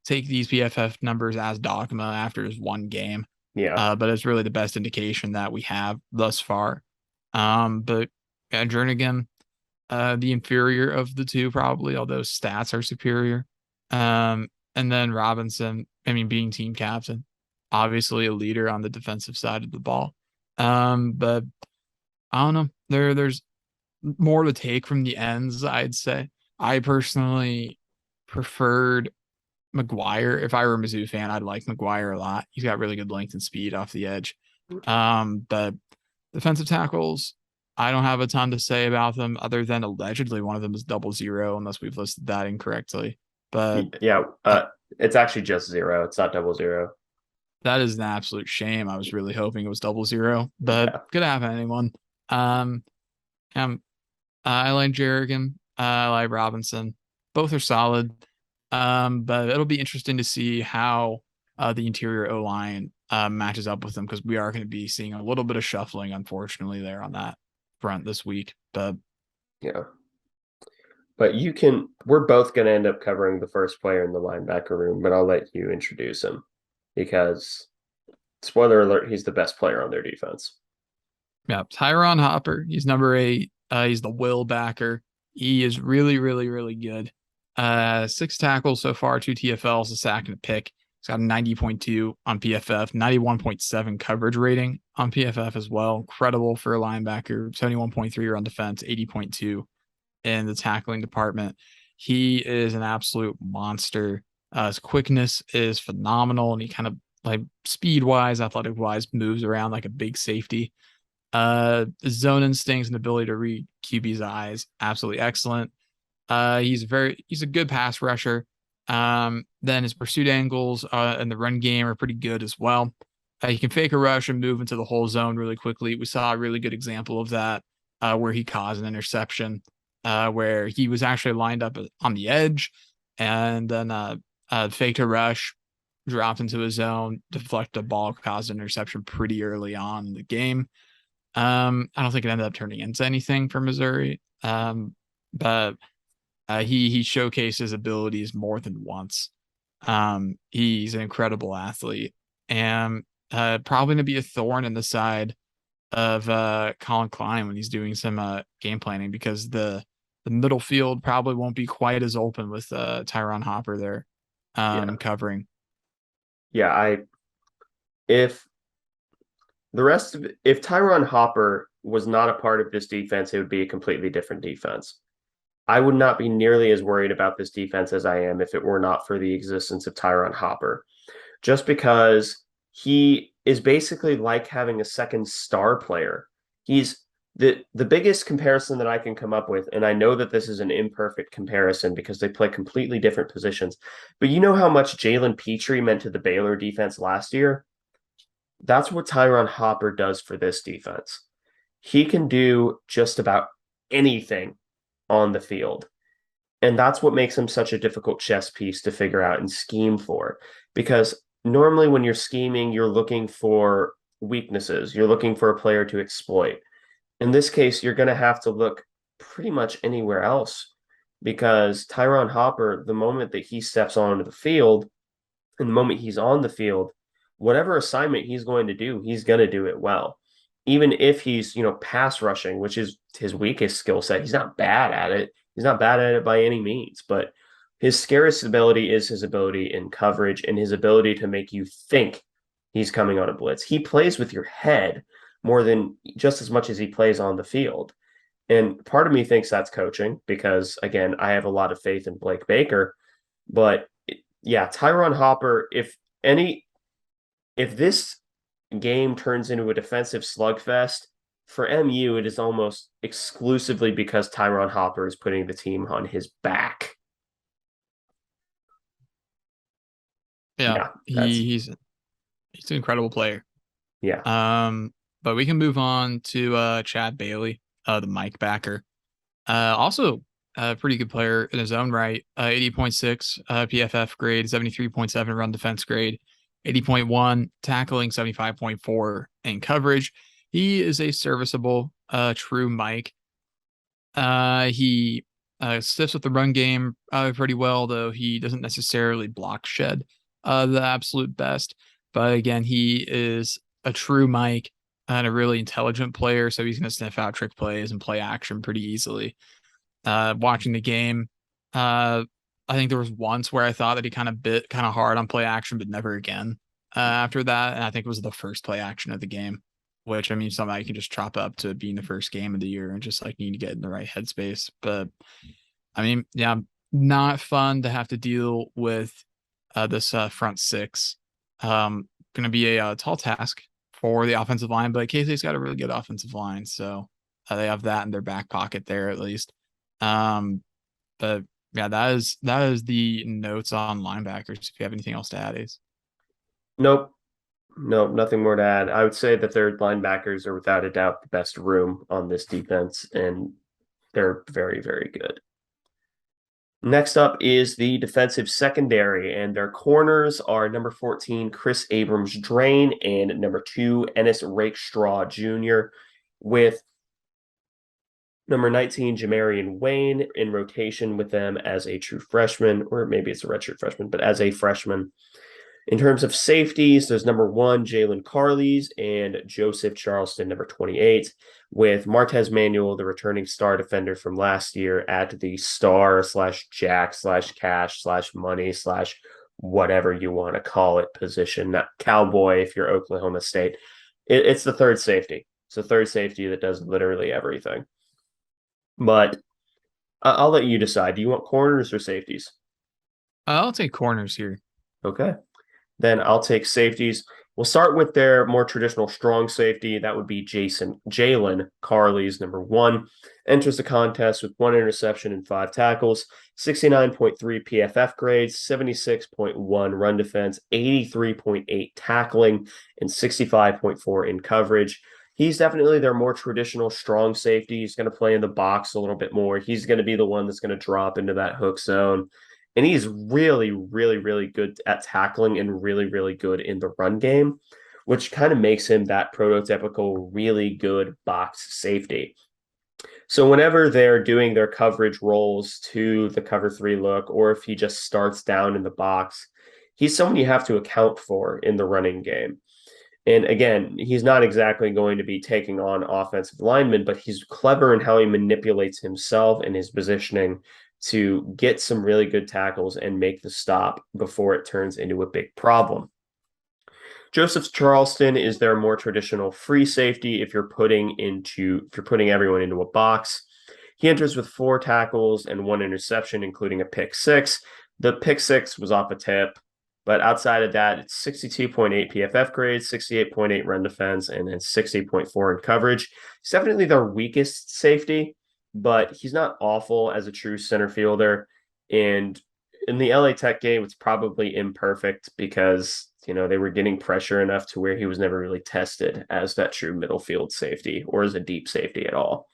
take these PFF numbers as dogma after his 1 game. Yeah. But it's really the best indication that we have thus far. But yeah, Jernigan, the inferior of the 2 probably, although stats are superior. And then Robinson, being team captain, obviously a leader on the defensive side of the ball. But I don't know. There's more to take from the ends, I'd say. I personally preferred McGuire. If I were a Mizzou fan, I'd like McGuire a lot. He's got really good length and speed off the edge. But defensive tackles, I don't have a ton to say about them other than allegedly one of them is 00, unless we've listed that incorrectly. But yeah, it's actually just 0. It's not 00. That is an absolute shame. I was really hoping it was 00, but could happen to anyone. I like Jerrigan. I like Robinson. Both are solid. But it'll be interesting to see how the interior O-line matches up with them, because we are going to be seeing a little bit of shuffling, unfortunately, there on that front this week. But yeah, But we're both going to end up covering the first player in the linebacker room, but I'll let you introduce him because, spoiler alert, he's the best player on their defense. Yeah, Tyron Hopper. He's number 8. He's the will backer. He is really, really, really good. 6 tackles so far, 2 TFLs, a sack and a pick. He's got a 90.2 on PFF, 91.7 coverage rating on PFF as well. Incredible for a linebacker. 71.3 on defense, 80.2 in the tackling department. He is an absolute monster. His quickness is phenomenal, and he kind of like speed wise, athletic wise, moves around like a big safety. Zone instincts and ability to read QB's eyes, absolutely excellent. He's a good pass rusher. Then his pursuit angles and the run game are pretty good as well. He can fake a rush and move into the whole zone really quickly. We saw a really good example of that where he caused an interception where he was actually lined up on the edge and then faked a rush, dropped into his zone, deflected a ball, caused an interception pretty early on in the game. I don't think it ended up turning into anything for Missouri. But he showcased his abilities more than once. He's an incredible athlete and probably gonna be a thorn in the side of Colin Klein when he's doing some game planning because the middle field probably won't be quite as open with Tyron Hopper there covering. Yeah, if Tyron Hopper was not a part of this defense, it would be a completely different defense. I would not be nearly as worried about this defense as I am if it were not for the existence of Tyron Hopper. Just because he is basically like having a second star player. He's the biggest comparison that I can come up with, and I know that this is an imperfect comparison because they play completely different positions, but you know how much Jalen Petrie meant to the Baylor defense last year? That's what Tyron Hopper does for this defense. He can do just about anything on the field. And that's what makes him such a difficult chess piece to figure out and scheme for. Because normally when you're scheming, you're looking for weaknesses. You're looking for a player to exploit. In this case, you're going to have to look pretty much anywhere else because Tyron Hopper, the moment that he steps onto the field and the moment he's on the field, whatever assignment he's going to do, he's going to do it well. Even if he's, pass rushing, which is his weakest skill set, he's not bad at it. He's not bad at it by any means, but his scariest ability is his ability in coverage and his ability to make you think he's coming on a blitz. He plays with your head more than just as much as he plays on the field. And part of me thinks that's coaching because, again, I have a lot of faith in Blake Baker. But yeah, Tyron Hopper, if this game turns into a defensive slugfest, for MU, it is almost exclusively because Tyron Hopper is putting the team on his back. Yeah, he's an incredible player. Yeah. But we can move on to Chad Bailey, the Mike backer. Also a pretty good player in his own right. 80.6 PFF grade, 73.7 run defense grade, 80.1 tackling, 75.4 in coverage. He is a serviceable true Mike. He stiffs with the run game pretty well, though he doesn't necessarily block shed the absolute best. But again, he is a true Mike and a really intelligent player, so he's going to sniff out trick plays and play action pretty easily. Watching the game, I think there was once where I thought that he kind of bit kind of hard on play action, but never again after that. And I think it was the first play action of the game, which I mean, somehow you can just chop up to being the first game of the year and just like need to get in the right headspace. But I mean, yeah, not fun to have to deal with this front six. Going to be a tall task for the offensive line, but Casey's got a really good offensive line, so they have that in their back pocket there at least. But yeah, that is the notes on linebackers. If you have anything else to add, Ace. Nope, nothing more to add. I would say that their linebackers are without a doubt the best room on this defense, and they're very, very good. Next up is the defensive secondary, and their corners are number 14, Chris Abrams-Drain, and number 2, Ennis Rakestraw Jr., with Number 19, Jamarian Wayne in rotation with them as a true freshman, or maybe it's a redshirt freshman, but as a freshman. In terms of safeties, there's number 1, Jalen Carleys, and Joseph Charleston, number 28, with Martez Manuel, the returning star defender from last year, at the star slash jack slash cash slash money slash whatever you want to call it position, not cowboy if you're Oklahoma State. It's the third safety. It's the third safety that does literally everything. But I'll let you decide. Do you want corners or safeties? I'll take corners here. Okay. Then I'll take safeties. We'll start with their more traditional strong safety. That would be Jalen Carleys, number 1. Enters the contest with 1 interception and 5 tackles, 69.3 PFF grades, 76.1 run defense, 83.8 tackling, and 65.4 in coverage. He's definitely their more traditional strong safety. He's going to play in the box a little bit more. He's going to be the one that's going to drop into that hook zone. And he's really, really, really good at tackling and really, really good in the run game, which kind of makes him that prototypical, really good box safety. So whenever they're doing their coverage rolls to the cover 3 look, or if he just starts down in the box, he's someone you have to account for in the running game. And again, he's not exactly going to be taking on offensive linemen, but he's clever in how he manipulates himself and his positioning to get some really good tackles and make the stop before it turns into a big problem. Joseph Charleston is their more traditional free safety if you're putting everyone into a box. He enters with 4 tackles and 1 interception, including a pick 6. The pick 6 was off a tip, but outside of that, it's 62.8 PFF grades, 68.8 run defense, and then 60.4 in coverage. It's definitely their weakest safety, but he's not awful as a true center fielder. And in the LA Tech game, it's probably imperfect because, they were getting pressure enough to where he was never really tested as that true middle field safety or as a deep safety at all.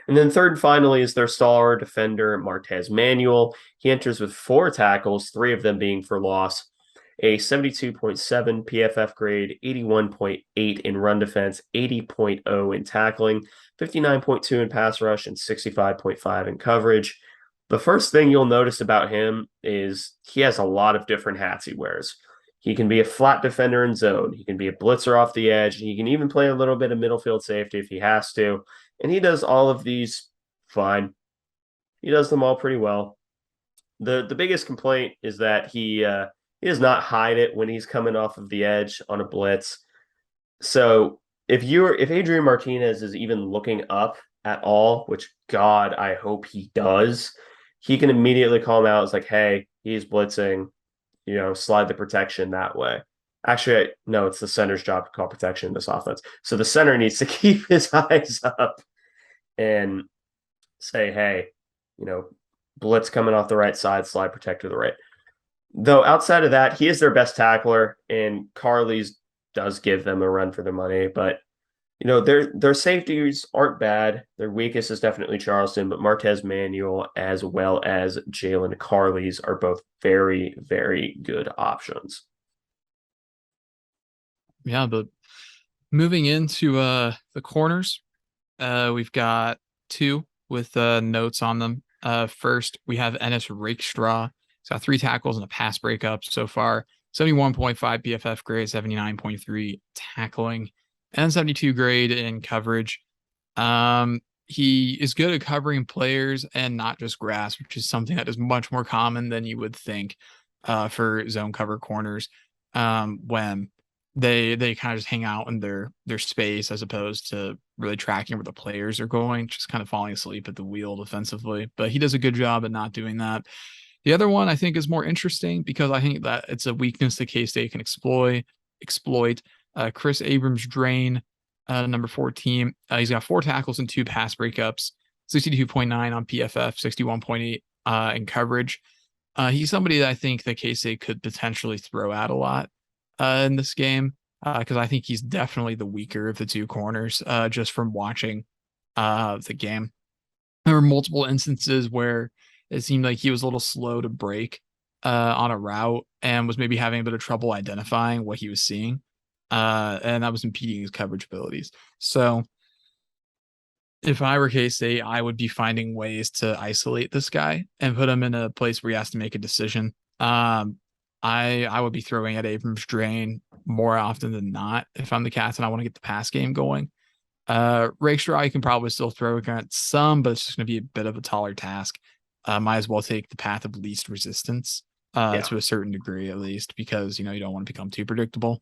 And then third and finally is their star defender, Martez Manuel. He enters with 4 tackles, 3 of them being for loss, a 72.7 PFF grade, 81.8 in run defense, 80.0 in tackling, 59.2 in pass rush, and 65.5 in coverage. The first thing you'll notice about him is he has a lot of different hats he wears. He can be a flat defender in zone. He can be a blitzer off the edge. He can even play a little bit of middle field safety if he has to. And he does all of these fine. He does them all pretty well. The biggest complaint is that he does not hide it when he's coming off of the edge on a blitz. So if Adrian Martinez is even looking up at all, which God, I hope he does, he can immediately call him out. It's like, hey, he's blitzing, slide the protection that way. Actually, no, it's the center's job to call protection in this offense. So the center needs to keep his eyes up and say, hey, blitz coming off the right side, slide protect to the right. Though outside of that, he is their best tackler, and Carleys does give them a run for their money. But, their safeties aren't bad. Their weakest is definitely Charleston, but Martez Manuel as well as Jalen Carleys are both very, very good options. Yeah, but moving into the corners, we've got 2 with notes on them. First, we have Ennis Rakestraw. He's got 3 tackles and a pass breakup so far. 71.5 PFF grade, 79.3 tackling, and 72 grade in coverage. He is good at covering players and not just grass, which is something that is much more common than you would think for zone cover corners when they kind of just hang out in their space as opposed to really tracking where the players are going, just kind of falling asleep at the wheel defensively. But he does a good job at not doing that. The other one I think is more interesting because I think that it's a weakness that K-State can exploit. Chris Abrams-Drain, number 14. He's got 4 tackles and 2 pass breakups, 62.9 on PFF, 61.8 in coverage. He's somebody that I think that K-State could potentially throw out a lot in this game because I think he's definitely the weaker of the 2 corners just from watching the game. There were multiple instances where it seemed like he was a little slow to break on a route and was maybe having a bit of trouble identifying what he was seeing. And that was impeding his coverage abilities. So if I were K-State, I would be finding ways to isolate this guy and put him in a place where he has to make a decision. I would be throwing at Abrams Drain more often than not if I'm the Cats and I want to get the pass game going. Rakestraw, you can probably still throw against some, but it's just going to be a bit of a taller task. Might as well take the path of least resistance to a certain degree, at least, because you don't want to become too predictable.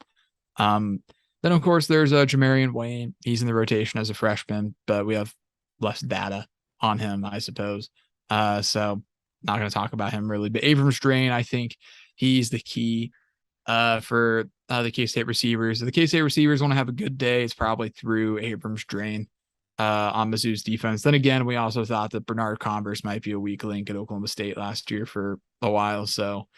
Then of course there's Jamarian Wayne. He's in the rotation as a freshman, but we have less data on him, I suppose. So not going to talk about him really. But Abrams Drain, I think he's the key for the K-State receivers. If the K-State receivers want to have a good day, it's probably through Abrams Drain on Mizzou's defense. Then again, we also thought that Bernard Converse might be a weak link at Oklahoma State last year for a while. So,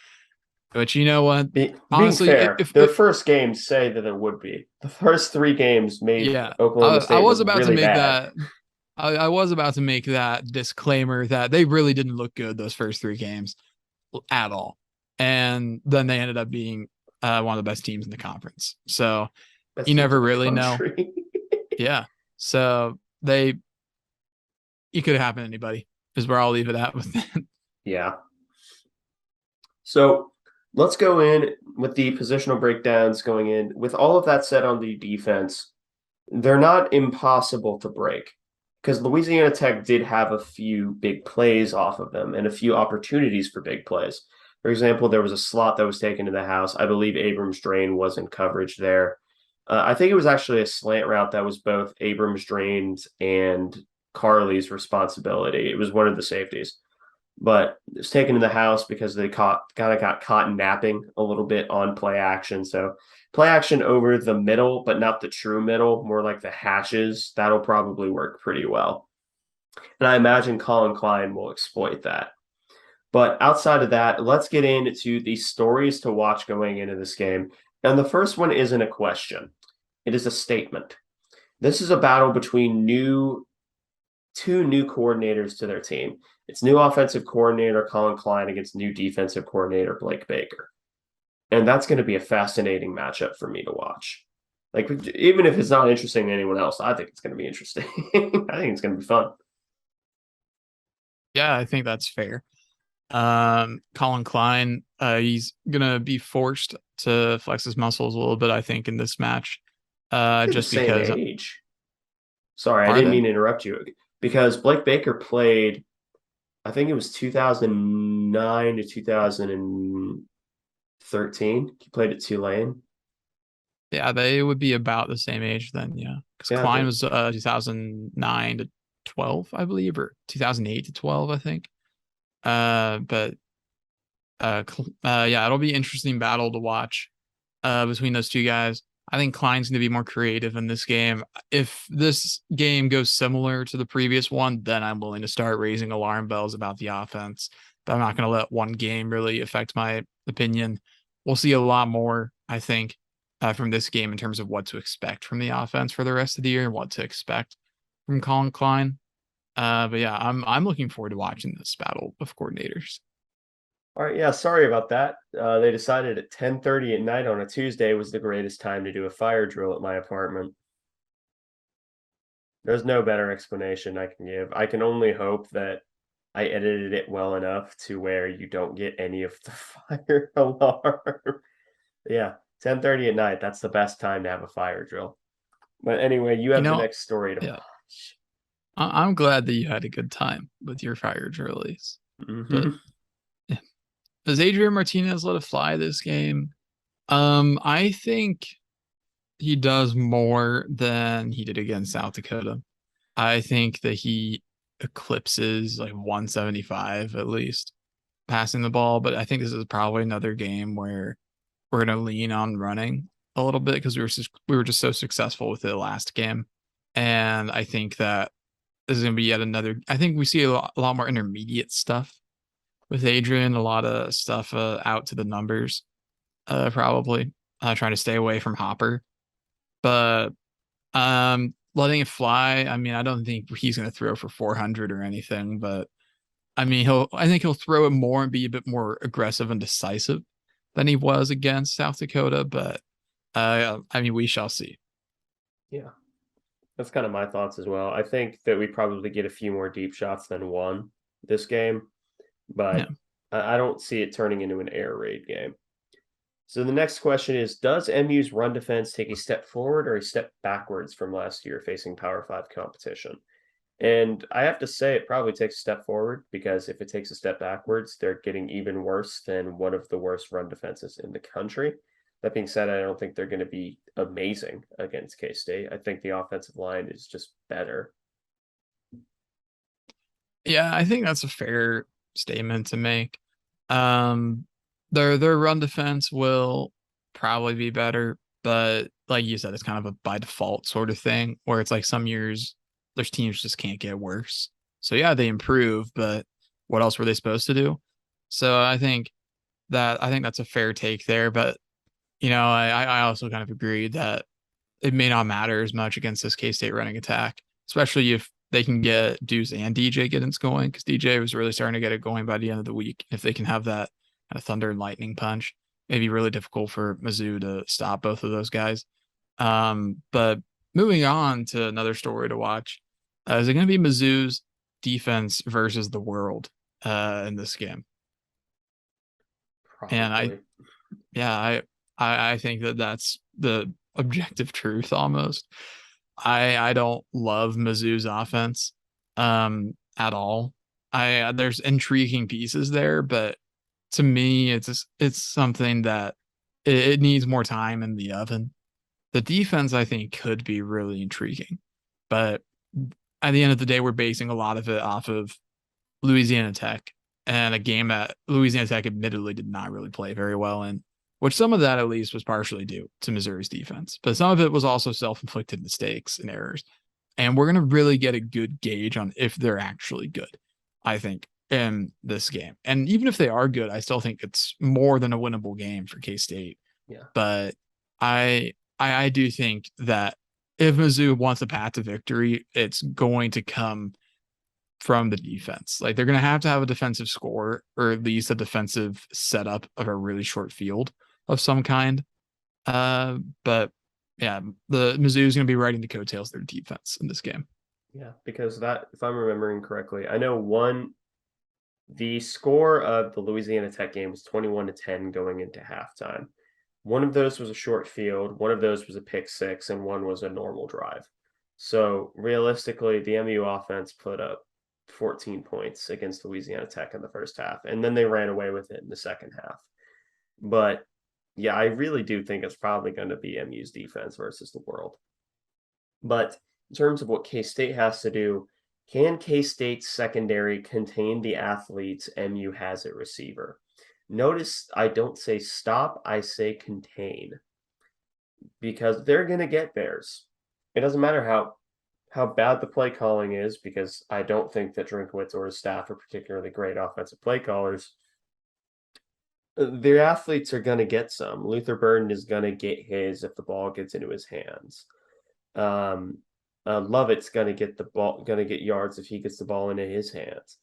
but you know what? Honestly, being fair, their first games say that it would be. The first 3 games made Oklahoma State look really bad. I was about to make that disclaimer that they really didn't look good those first 3 games at all. And then they ended up being one of the best teams in the conference. So you never really know. Yeah. So it could have happened to anybody is where I'll leave it at with that. Yeah. So let's go in with the positional breakdowns going in. With all of that said on the defense, they're not impossible to break because Louisiana Tech did have a few big plays off of them and a few opportunities for big plays. For example, there was a slot that was taken to the house. I believe Abrams Drain was in coverage there. I think it was actually a slant route that was both Abrams Drain's and Carly's responsibility. It was one of the safeties. But it was taken to the house because they got caught napping a little bit on play action. So play action over the middle, but not the true middle, more like the hashes. That'll probably work pretty well. And I imagine Colin Klein will exploit that. But outside of that, let's get into the stories to watch going into this game. And the first one isn't a question. It is a statement. This is a battle between two new coordinators to their team. It's new offensive coordinator Colin Klein against new defensive coordinator Blake Baker. And that's going to be a fascinating matchup for me to watch. Like, even if it's not interesting to anyone else, I think it's going to be interesting. I think it's going to be fun. Yeah, I think that's fair. Colin Klein, he's gonna be forced to flex his muscles a little bit, I think, in this match. Just because age. Sorry, I didn't mean to interrupt you. Because Blake Baker played, I think it was 2009 to 2013. He played at Tulane. Yeah, they would be about the same age then, yeah. Because Klein was 2009 to 12, I believe, or 2008 to 12, I think. But yeah, it'll be an interesting battle to watch between those two guys. I think Klein's going to be more creative in this game. If this game goes similar to the previous one, then I'm willing to start raising alarm bells about the offense. But I'm not going to let one game really affect my opinion. We'll see a lot more, I think, from this game in terms of what to expect from the offense for the rest of the year and what to expect from Colin Klein. But yeah, I'm looking forward to watching this battle of coordinators. All right, yeah, sorry about that. They decided at 10:30 at night on a Tuesday was the greatest time to do a fire drill at my apartment. There's no better explanation I can give. I can only hope that I edited it well enough to where you don't get any of the fire alarm. Yeah, 10:30 at night, that's the best time to have a fire drill. But anyway, you have the next story to watch. I'm glad that you had a good time with your fire drillies. But does Adrian Martinez let it fly this game? I think he does more than he did against South Dakota. I think that he eclipses like 175 at least passing the ball, but I think this is probably another game where we're going to lean on running a little bit because we were just so successful with it last game. And I think that this is going to be yet another. I think we see a lot more intermediate stuff with Adrian, a lot of stuff out to the numbers, probably trying to stay away from Hopper. But letting it fly, I mean, I don't think he's going to throw for 400 or anything, but I mean, I think he'll throw it more and be a bit more aggressive and decisive than he was against South Dakota. But I mean, we shall see. Yeah. That's kind of my thoughts as well. I think that we probably get a few more deep shots than one this game, Yeah. but I don't see it turning into an air raid game. So the next question is, does MU's run defense take a step forward or a step backwards from last year facing Power 5 competition? And I have to say it probably takes a step forward because if it takes a step backwards, they're getting even worse than one of the worst run defenses in the country. That being said, I don't think they're going to be amazing against K-State. I think the offensive line is just better. Yeah, I think that's a fair statement to make. Um, their run defense will probably be better, but like you said, it's kind of a by default sort of thing where it's like some years there's teams just can't get worse. So yeah, they improve, but what else were they supposed to do? So I think that's a fair take there. But I also kind of agree that it may not matter as much against this K-State running attack, especially if they can get Deuce and DJ Giddens going, because DJ was really starting to get it going by the end of the week. If they can have that kind of thunder and lightning punch, it'd be really difficult for Mizzou to stop both of those guys. But moving on to another story to watch, is it going to be Mizzou's defense versus the world in this game? And Probably. yeah, I think that that's the objective truth almost. I don't love Mizzou's offense at all. I There's intriguing pieces there, but to me it's something that it needs more time in the oven. The defense I think could be really intriguing, but at the end of the day we're basing a lot of it off of Louisiana Tech and a game that Louisiana Tech admittedly did not really play very well in, which some of that at least was partially due to Missouri's defense, but some of it was also self-inflicted mistakes and errors. And we're going to really get a good gauge on if they're actually good, I think, in this game. And even if they are good, I still think it's more than a winnable game for K-State. Yeah. But I do think that if Mizzou wants a path to victory, it's going to come from the defense. Like they're going to have a defensive score or at least a defensive setup of a really short field of some kind. But yeah, the Mizzou is going to be riding the coattails of their defense in this game. Yeah, because that, if I'm remembering correctly, I know the score of the Louisiana Tech game was 21-10 going into halftime. One of those was a short field, one of those was a pick six, and one was a normal drive. So realistically, the MU offense put up 14 points against Louisiana Tech in the first half, and then they ran away with it in the second half. But yeah, I really do think it's probably going to be MU's defense versus the world. But in terms of what K-State has to do, can K-State's secondary contain the athletes MU has at receiver? Notice I don't say stop, I say contain. Because they're going to get theirs. It doesn't matter how bad the play calling is, because I don't think that Drinkwitz or his staff are particularly great offensive play callers. Their athletes are going to get some. Luther Burden is going to get his if the ball gets into his hands. Lovett's going to get the ball, going to get yards if he gets the ball into his hands.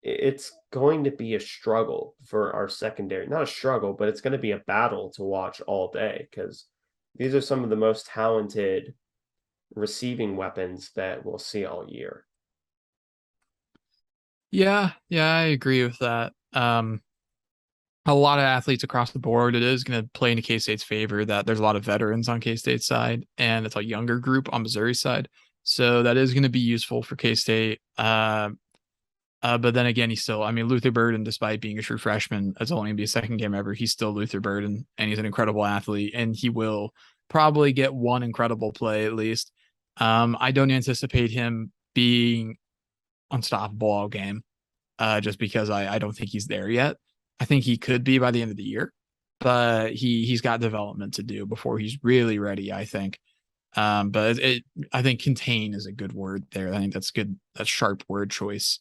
It's going to be a struggle for our secondary. Not a struggle, but it's going to be a battle to watch all day because these are some of the most talented receiving weapons that we'll see all year. Yeah, I agree with that. A lot of athletes across the board. It is going to play into K-State's favor that there's a lot of veterans on K-State's side, and it's a younger group on Missouri's side. So that is going to be useful for K-State. But then again, Luther Burden, despite being a true freshman, it's only going to be a second game ever. He's still Luther Burden, and he's an incredible athlete, and he will probably get one incredible play at least. I don't anticipate him being unstoppable all game, just because I don't think he's there yet. I think he could be by the end of the year, but he's got development to do before he's really ready, I think. But I think contain is a good word there. I think that's good. That's sharp word choice.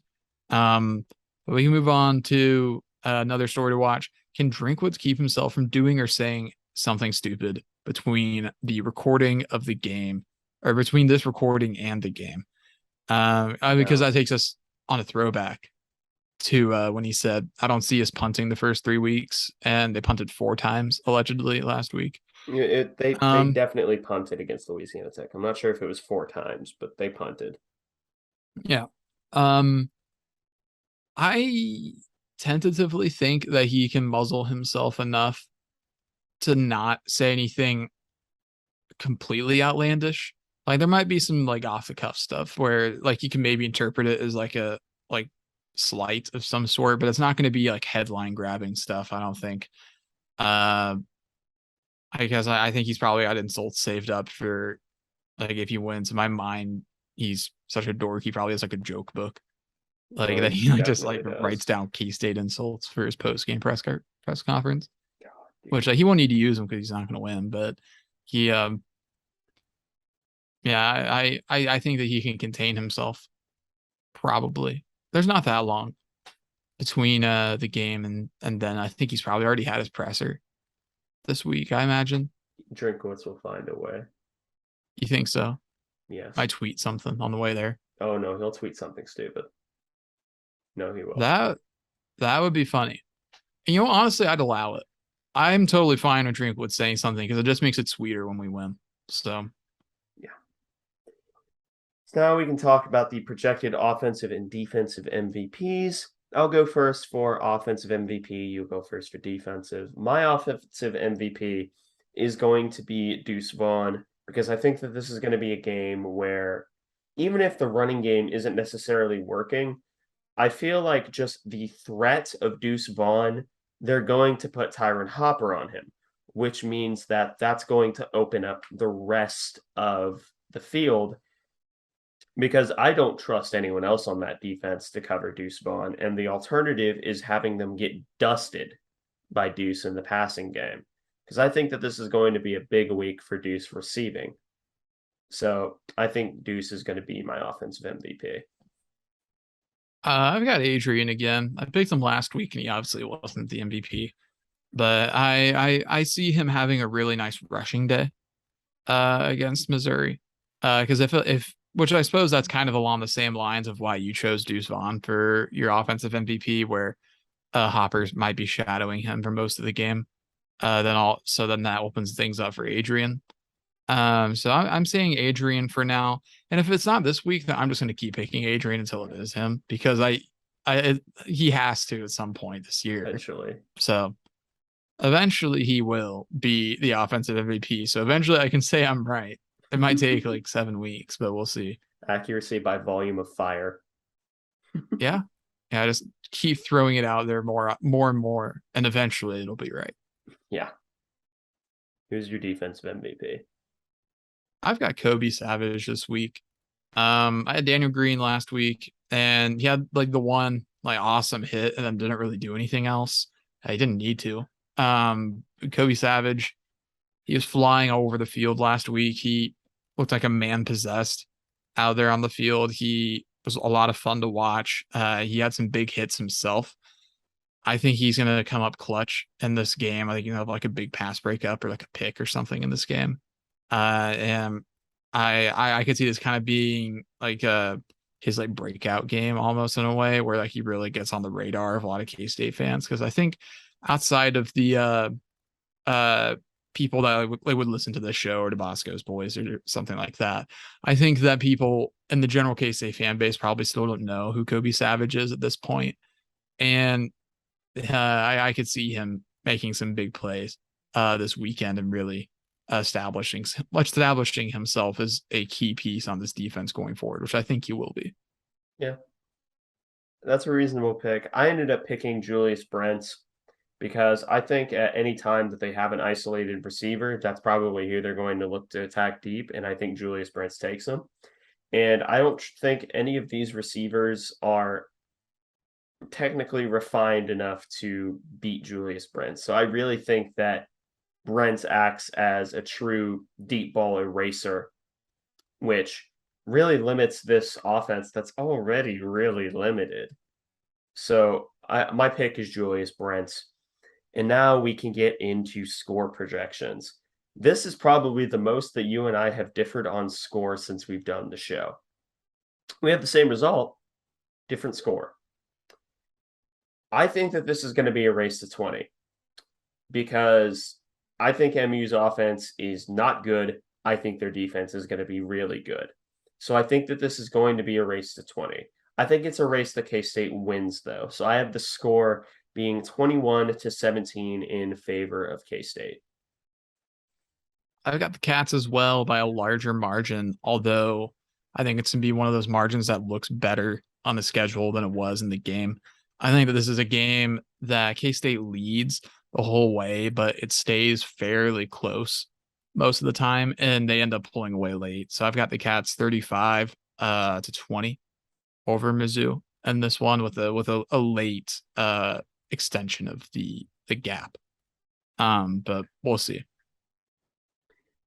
But we can move on to another story to watch. Can Drinkwitz keep himself from doing or saying something stupid between the recording of the game or between this recording and the game? Because that takes us on a throwback. to when he said, "I don't see us punting the first 3 weeks," and they punted 4 times allegedly last week. They definitely punted against Louisiana Tech. I'm not sure if it was 4 times, but they punted. Yeah. I tentatively think that he can muzzle himself enough to not say anything completely outlandish. Like there might be some like off the cuff stuff where like you can maybe interpret it as like a like slight of some sort, but it's not going to be like headline grabbing stuff, I don't think. Uh I guess I think he's probably got insults saved up for like if he wins. In my mind, he's such a dork. He probably has like a joke book. Like Oh, that he he like just definitely like writes does. down Key State insults for his post game press conference, God, which dude. like, he won't need to use them because he's not going to win. But he yeah, I think that he can contain himself. Probably. There's not that long between the game and then I think he's probably already had his presser this week, I imagine. Drinkwitz will find a way. You think so? I Yes. tweet something on the way there. Oh no, he'll tweet something stupid. No, he will. That that would be funny. And you know, honestly, I'd allow it. I'm totally fine with Drinkwood saying something because it just makes it sweeter when we win. So Yeah. So now we can talk about the projected offensive and defensive MVPs. I'll go first for offensive MVP. You go first for defensive. My offensive MVP is going to be Deuce Vaughn because I think that this is going to be a game where even if the running game isn't necessarily working, I feel like just the threat of Deuce Vaughn, they're going to put Tyron Hopper on him, which means that that's going to open up the rest of the field because I don't trust anyone else on that defense to cover Deuce Vaughn. And the alternative is having them get dusted by Deuce in the passing game. Because I think that this is going to be a big week for Deuce receiving. So I think Deuce is going to be my offensive MVP. I've got Adrian again. I picked him last week and he obviously wasn't the MVP. But I see him having a really nice rushing day against Missouri. Because if which I suppose that's kind of along the same lines of why you chose Deuce Vaughn for your offensive MVP, where Hoppers might be shadowing him for most of the game. Then that opens things up for Adrian. So I'm saying Adrian for now, and if it's not this week, then I'm just going to keep picking Adrian until it is him because he has to at some point this year. Eventually. So eventually he will be the offensive MVP. So eventually I can say I'm right. It might take like 7 weeks, but we'll see. Accuracy by volume of fire. Yeah. Yeah, just keep throwing it out there more and more, and eventually it'll be right. Yeah. Who's your defensive MVP? I've got Kobe Savage this week. I had Daniel Green last week, and he had like the one like awesome hit, and then didn't really do anything else. He didn't need to. Kobe Savage, he was flying all over the field last week. He looked like a man possessed out there on the field. He was a lot of fun to watch. He had some big hits himself. I think he's gonna come up clutch in this game. I think have like a big pass breakup or like a pick or something in this game. And I could see this kind of being like his like breakout game almost in a way where like he really gets on the radar of a lot of K-State fans because I think outside of the uh people that would listen to this show or to Bosco's Boys or something like that, I think that people in the general K-State fan base probably still don't know who Kobe Savage is at this point, and I could see him making some big plays this weekend and really establishing himself as a key piece on this defense going forward, which I think he will be. Yeah, that's a reasonable pick. I ended up picking Julius Brents because I think at any time that they have an isolated receiver, that's probably who they're going to look to attack deep. And I think Julius Brents takes them. And I don't think any of these receivers are technically refined enough to beat Julius Brents. So I really think that Brents acts as a true deep ball eraser, which really limits this offense that's already really limited. So my pick is Julius Brents. And now we can get into score projections. This is probably the most that you and I have differed on score since we've done the show. We have the same result, different score. I think that this is going to be a race to 20 because I think MU's offense is not good. I think their defense is going to be really good. So I think that this is going to be a race to 20. I think it's a race that K-State wins, though. So I have the score being 21-17 in favor of K-State. I've got the Cats as well by a larger margin, although I think it's going to be one of those margins that looks better on the schedule than it was in the game. I think that this is a game that K-State leads the whole way, but it stays fairly close most of the time, and they end up pulling away late. So I've got the Cats 35 to 20 over Mizzou, and this one with a late extension of the gap. But we'll see.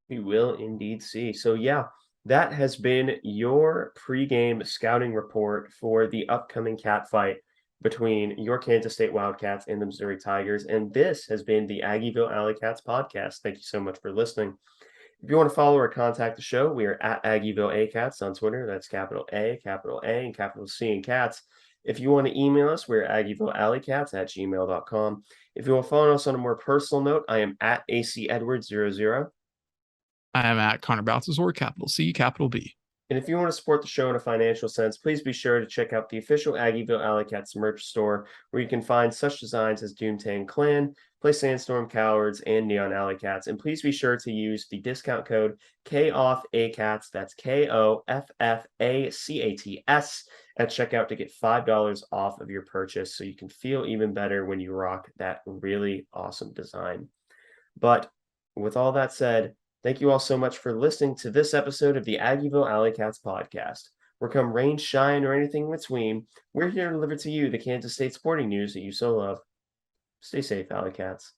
We will indeed see. So, yeah, that has been your pregame scouting report for the upcoming cat fight between your Kansas State Wildcats and the Missouri Tigers. And this has been the Aggieville Alleycats podcast. Thank you so much for listening. If you want to follow or contact the show, we are at Aggieville Alleycats on Twitter. That's capital A, and capital C in cats. If you want to email us, we're aggievillealleycats@gmail.com. If you want to follow us on a more personal note, I am at ACEdwards00. I am at Connor Baltazar, capital C, capital B. And if you want to support the show in a financial sense, please be sure to check out the official Aggieville Alleycats merch store, where you can find such designs as Doomtang Clan, Play Sandstorm Cowards, and Neon Alleycats. And please be sure to use the discount code KOFFACATS, that's KOFFACATS, at checkout to get $5 off of your purchase so you can feel even better when you rock that really awesome design. But with all that said, thank you all so much for listening to this episode of the Aggieville Alleycats podcast. Where come rain, shine, or anything in between, we're here to deliver to you the Kansas State sporting news that you so love. Stay safe, Alleycats.